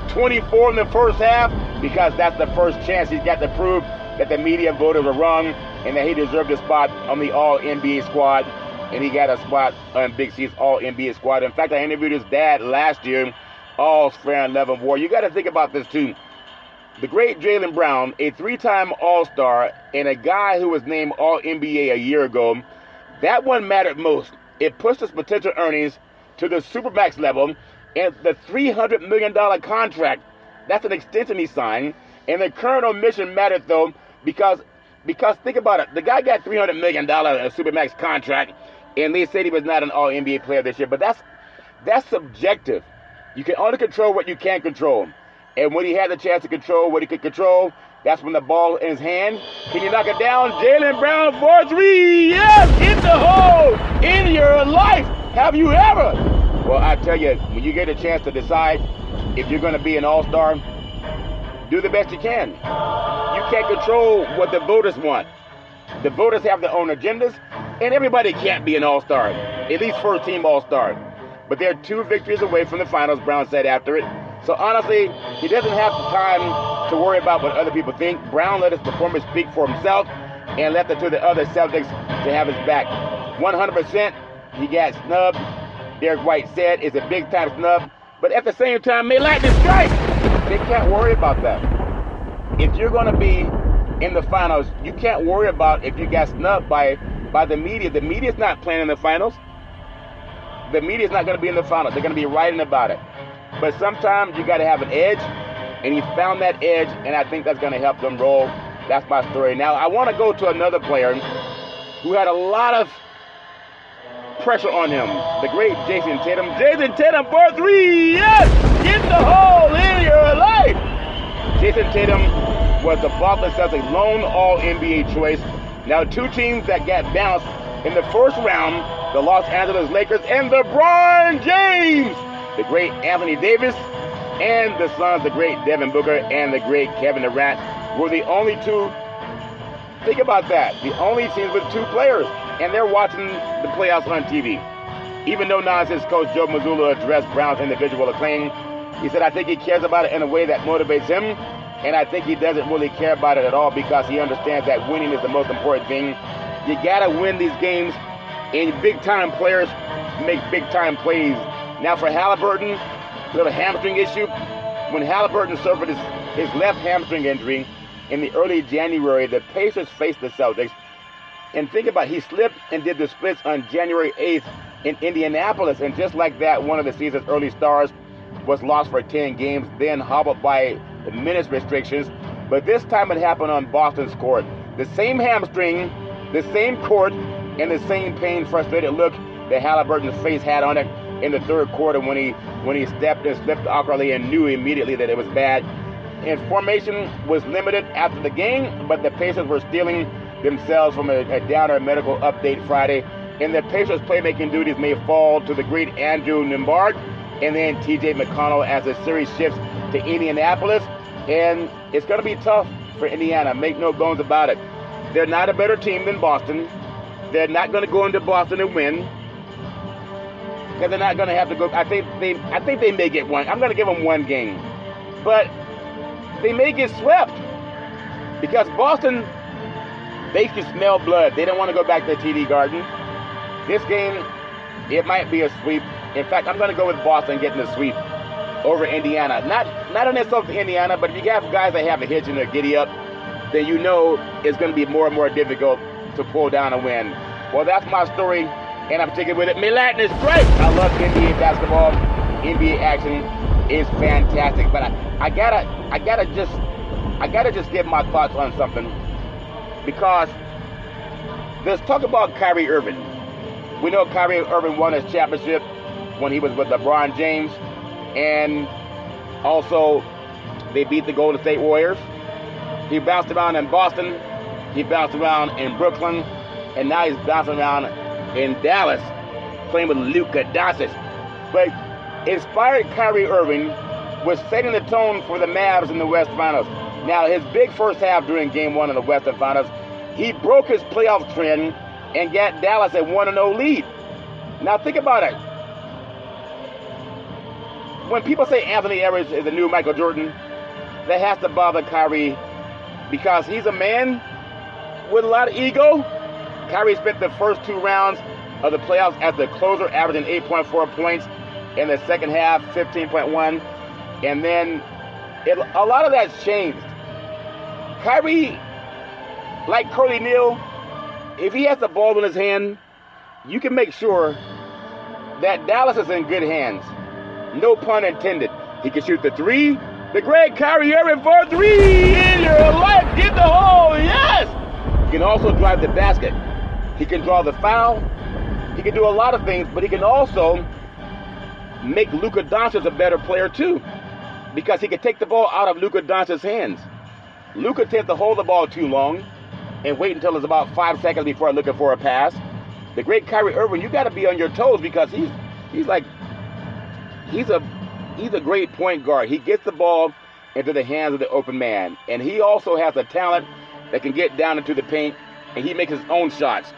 24 in the first half, because that's the first chance he's got to prove that the media voters were wrong and that he deserved a spot on the All-NBA squad. and he got a spot on Big C's All-NBA squad. In fact, I interviewed his dad last year, All-Fair and Levin War. You got to think about this, too. The great Jaylen Brown, a 3-time All-Star, and a guy who was named All-NBA a year ago, that one mattered most. It pushed his potential earnings to the Supermax level, and the $300 million contract, that's an extension he signed. And the current omission mattered, though, because think about it. The guy got $300 million in a Supermax contract, and they said he was not an All-NBA player this year. But that's subjective. You can only control what you can control. And when he had the chance to control what he could control, that's when the ball in his hand. Can you knock it down? Jaylen Brown for 3. Yes, hit the hole in your life. Have you ever? Well, I tell you, when you get a chance to decide if you're going to be an all-star, do the best you can. You can't control what the voters want. The voters have their own agendas, and everybody can't be an all-star, at least first-team all-star. But they're 2 victories away from the finals, Brown said after it. So honestly, he doesn't have the time to worry about what other people think. Brown let his performance speak for himself and left it to the other Celtics to have his back. 100%, he got snubbed. Derek White said it's a big-time snub. But at the same time, they like to strike. They can't worry about that. If you're going to be in the finals, you can't worry about if you got snubbed by the media. The media's not playing in the finals. The media's not going to be in the finals. They're going to be writing about it. But sometimes you got to have an edge, and he found that edge, and I think that's going to help them roll. That's my story. Now, I want to go to another player who had a lot of pressure on him, the great Jason Tatum. Jason Tatum for 3, yes! Get the hole in your life! Jason Tatum was the Boston Celtics' lone All-NBA choice. Now, 2 teams that got bounced in the first round, the Los Angeles Lakers and LeBron James, the great Anthony Davis, and the Suns, the great Devin Booker and the great Kevin Durant, were the only 2. Think about that. The only teams with 2 players, and they're watching the playoffs on TV. Even though nonsense coach Joe Mazzulla addressed Brown's individual acclaim, he said, I think he cares about it in a way that motivates him, and I think he doesn't really care about it at all because he understands that winning is the most important thing. You gotta win these games, and big-time players make big-time plays. Now for Halliburton, little hamstring issue. When Halliburton suffered his left hamstring injury in the early January, the Pacers faced the Celtics. And think about it, he slipped and did the splits on January 8th in Indianapolis. And just like that, one of the season's early stars was lost for 10 games, then hobbled by the minutes restrictions. But this time it happened on Boston's court. The same hamstring, the same court, and the same pain, frustrated look that Halliburton's face had on it in the third quarter when he stepped and slipped awkwardly and knew immediately that it was bad. And formation was limited after the game, but the Pacers were stealing themselves from a downer medical update Friday. And the Pacers' playmaking duties may fall to the great Andrew Nembhard and then T.J. McConnell as the series shifts to Indianapolis. And it's going to be tough for Indiana, make no bones about it. They're not a better team than Boston. They're not going to go into Boston and win. Because they're not going to have to go. I think they may get one. I'm going to give them 1 game. But they may get swept. Because Boston, they can smell blood. They don't want to go back to TD Garden. This game, it might be a sweep. In fact, I'm going to go with Boston getting a sweep over Indiana. Not an insult to Indiana, but if you have guys that have a hitch and a giddy up, then you know it's going to be more and more difficult to pull down a win. Well, that's my story, and I'm sticking with it. Milan is great. I love NBA basketball. NBA action is fantastic, but I gotta just give my thoughts on something, because let's talk about Kyrie Irving. We know Kyrie Irving won his championship when he was with LeBron James, and also they beat the Golden State Warriors. He bounced around in Boston, he bounced around in Brooklyn, and now he's bouncing around in Dallas, playing with Luka Doncic. But inspired Kyrie Irving was setting the tone for the Mavs in the West Finals. Now, his big first half during Game 1 of the Western Finals, he broke his playoff trend and got Dallas a 1-0 lead. Now, think about it. When people say Anthony Edwards is the new Michael Jordan, that has to bother Kyrie, because he's a man with a lot of ego. Kyrie spent the first 2 rounds of the playoffs as the closer, averaging 8.4 points in the second half, 15.1. And then a lot of that's changed. Kyrie, like Curly Neal, if he has the ball in his hand, you can make sure that Dallas is in good hands. No pun intended. He can shoot the three. The great Kyrie Irving for three in your life. Get the hole. Yes. He can also drive the basket. He can draw the foul. He can do a lot of things, but he can also make Luka Doncic a better player too, because he can take the ball out of Luka Doncic's hands. Luka tends to hold the ball too long and wait until it's about 5 seconds before looking for a pass. The great Kyrie Irving, you got to be on your toes, because he's a great point guard. He gets the ball into the hands of the open man, and he also has a talent that can get down into the paint, and he makes his own shots.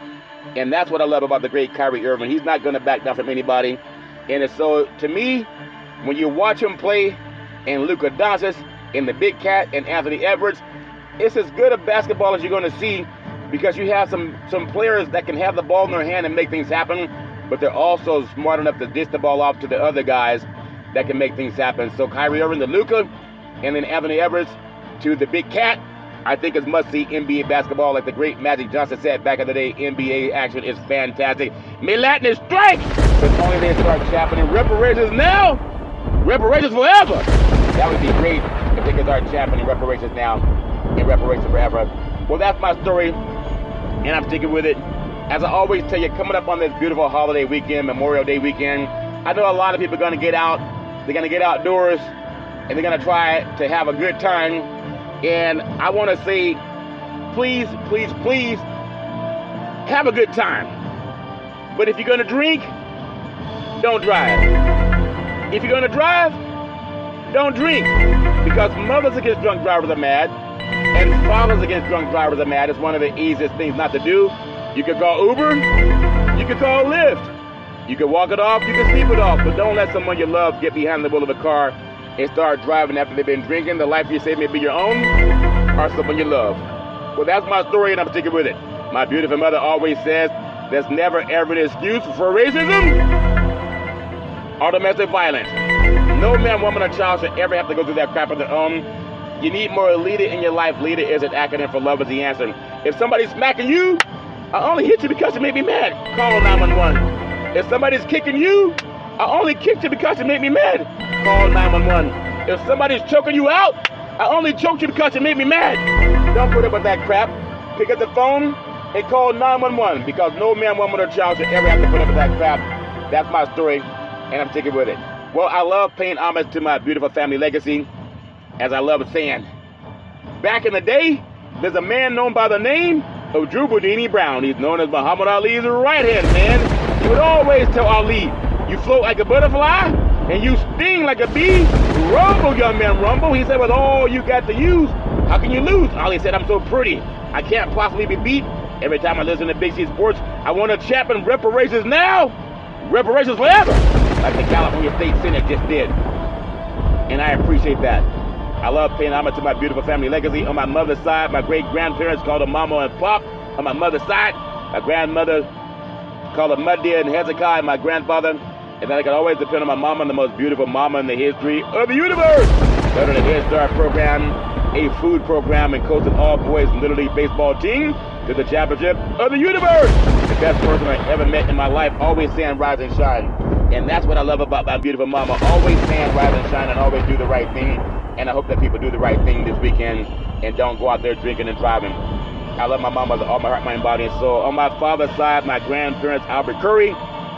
And that's what I love about the great Kyrie Irving. He's not going to back down from anybody. And so, to me, when you watch him play, and Luka Doncic, and the Big Cat, and Anthony Edwards, it's as good a basketball as you're going to see, because you have some players that can have the ball in their hand and make things happen, but they're also smart enough to dish the ball off to the other guys that can make things happen. So Kyrie Irving to Luka, and then Anthony Edwards to the Big Cat, I think is must-see NBA basketball. Like the great Magic Johnson said back in the day, NBA action is fantastic. May Latin strike! But only they start championing. Reparations now, reparations forever. That would be great if they could start championing reparations now and reparations forever. Well, that's my story, and I'm sticking with it. As I always tell you, coming up on this beautiful holiday weekend, Memorial Day weekend, I know a lot of people are going to get out. They're going to get outdoors, and they're going to try to have a good time. And I want to say, please, please, please, have a good time. But if you're going to drink, don't drive. If you're going to drive, don't drink. Because mothers against drunk drivers are mad, and fathers against drunk drivers are mad. It's one of the easiest things not to do. You can call Uber, you can call Lyft, you can walk it off, you can sleep it off, but don't let someone you love get behind the wheel of a car and start driving after they've been drinking. The life you save may be your own or someone you love. Well, that's my story, and I'm sticking with it. My beautiful mother always says there's never ever an excuse for racism or domestic violence. No man, woman, or child should ever have to go through that crap on their own. You need more leader in your life. Leader is an acronym for love is the answer. If somebody's smacking you, I only hit you because you made me mad. Call 911. If somebody's kicking you, I only kicked you because you made me mad. Call 911. If somebody's choking you out, I only choked you because you made me mad. Don't put up with that crap. Pick up the phone and call 911, because no man, woman, or child should ever have to put up with that crap. That's my story, and I'm sticking with it. Well, I love paying homage to my beautiful family legacy, as I love saying, back in the day, there's a man known by the name of Drew Boudini Brown. He's known as Muhammad Ali's right-hand man. He would always tell Ali, you float like a butterfly, and you sting like a bee. Rumble, young man, rumble. He said, with all you got to use, how can you lose? Ali said, I'm so pretty, I can't possibly be beat. Every time I listen to Big C Sports, I want to champion reparations now, reparations forever, like the California State Senate just did. And I appreciate that. I love paying homage to my beautiful family legacy. On my mother's side, my great-grandparents called them Mama and Pop. On my mother's side, my grandmother called them Muddia and Hezekiah, my grandfather. And then I can always depend on my mama, the most beautiful mama in the history of the universe. Started a Head Start program, a food program, and coached an all-boys Little League baseball team to the championship of the universe. The best person I ever met in my life, always saying rise and shine. And that's what I love about my beautiful mama, always saying rise and shine and always do the right thing. And I hope that people do the right thing this weekend and don't go out there drinking and driving. I love my mama with all my heart, mind, body, and soul. On my father's side, my grandparents, Albert Curry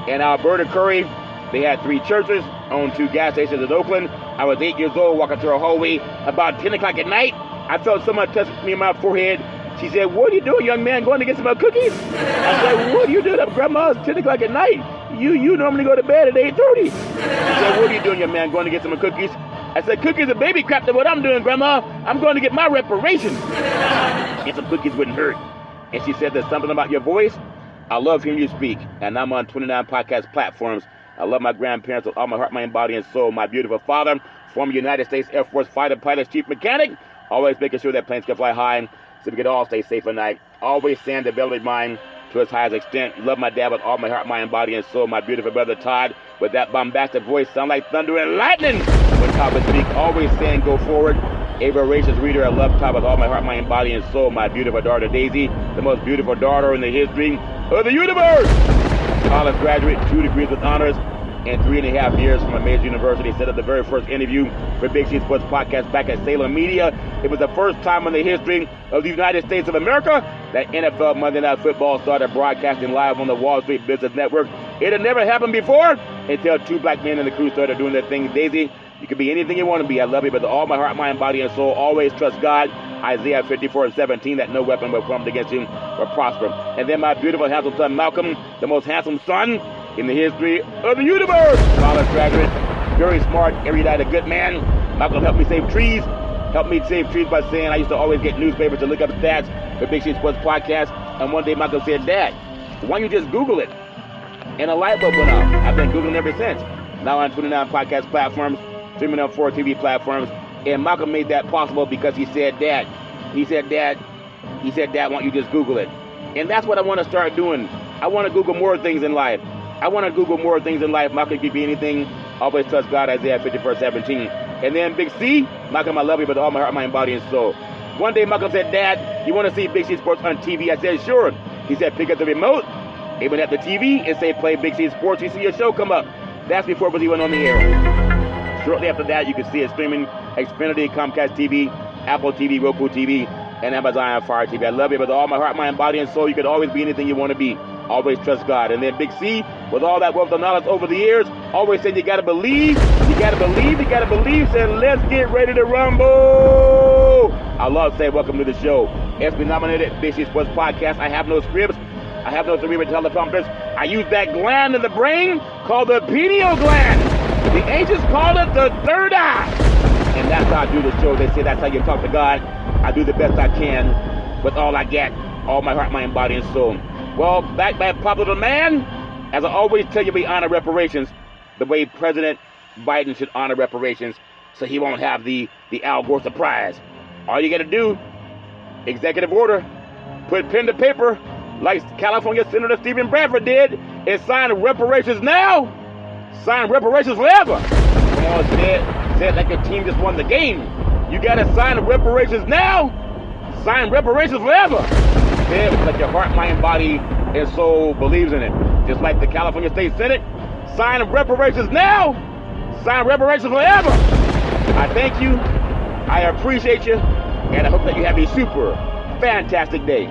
and Alberta Curry, they had 3 churches, owned 2 gas stations in Oakland. I was 8 years old, walking through a hallway. About 10 o'clock at night, I felt someone touch me on my forehead. She said, what are you doing, young man, going to get some more cookies? I said, what are you doing up, Grandma? It's 10 o'clock at night. You normally go to bed at 8:30. She said, what are you doing, young man, going to get some more cookies? I said, cookies are baby crap. That's what I'm doing, Grandma. I'm going to get my reparations. And some cookies wouldn't hurt. And she said, there's something about your voice. I love hearing you speak. And I'm on 29 podcast platforms. I love my grandparents with all my heart, mind, body, and soul. My beautiful father, former United States Air Force fighter pilot, chief mechanic, always making sure that planes can fly high so we can all stay safe at night. Always saying developing mind to its highest extent. Love my dad with all my heart, mind, body, and soul. My beautiful brother Todd, with that bombastic voice, sound like thunder and lightning when Todd would speak, always saying go forward. A voracious reader, I love Todd with all my heart, mind, body, and soul. My beautiful daughter Daisy, the most beautiful daughter in the history of the universe. College graduate, 2 degrees with honors, and 3.5 years from a major university. Set up the very first interview for Big C Sports Podcast back at Salem Media. It was the first time in the history of the United States of America that NFL Monday Night Football started broadcasting live on the Wall Street Business Network. It had never happened before until 2 black men in the crew started doing their thing. Daisy, you can be anything you want to be. I love you with all my heart, mind, body, and soul. Always trust God. Isaiah 54:17, that no weapon will come against you or prosper. And then my beautiful, handsome son, Malcolm, the most handsome son in the history of the universe. College graduate, very smart, erudite, a good man. Malcolm helped me save trees. Helped me save trees by saying I used to always get newspapers to look up stats for Big C Sports Podcast. And one day Malcolm said, Dad, why don't you just Google it? And a light bulb went off. I've been Googling ever since. Now on 29 podcast platforms, streaming on 4 TV platforms. And Malcolm made that possible because he said, Dad, why don't you just Google it? And that's what I want to start doing. I want to Google more things in life. Malcolm could be anything. Always trust God, Isaiah 54:17. And then Big C, Malcolm, I love you with all my heart, mind, body, and soul. One day Malcolm said, Dad, you want to see Big C Sports on TV? I said, sure. He said, pick up the remote, aim it at the TV, and say, play Big C Sports. You see your show come up. That's before it was even on the air. Shortly after that, you can see it streaming Xfinity, Comcast TV, Apple TV, Roku TV, and Amazon Fire TV. I love you with all my heart, mind, body, and soul. You could always be anything you want to be. Always trust God. And then Big C, with all that wealth of knowledge over the years, always said you got to believe, saying let's get ready to rumble. I love saying welcome to the show. ESPY nominated Big C Sports Podcast. I have no scripts. I have no cerebral teleprompters. I use that gland in the brain called the pineal gland. The ancients call it the third eye. And that's how I do the show. They say that's how you talk to God. I do the best I can with all I get, all my heart, mind, body, and soul. Well, back by popular demand, as I always tell you, we honor reparations the way President Biden should honor reparations, so he won't have the Al Gore surprise. All you got to do, executive order, put pen to paper, like California Senator Stephen Bradford did, and sign reparations now, sign reparations forever. Come on, say it like your team just won the game. You got to sign reparations now, sign reparations forever. Say it like your heart, mind, body, and soul believes in it. Just like the California State Senate, sign reparations now, sign reparations forever. I thank you, I appreciate you, and I hope that you have a super fantastic day.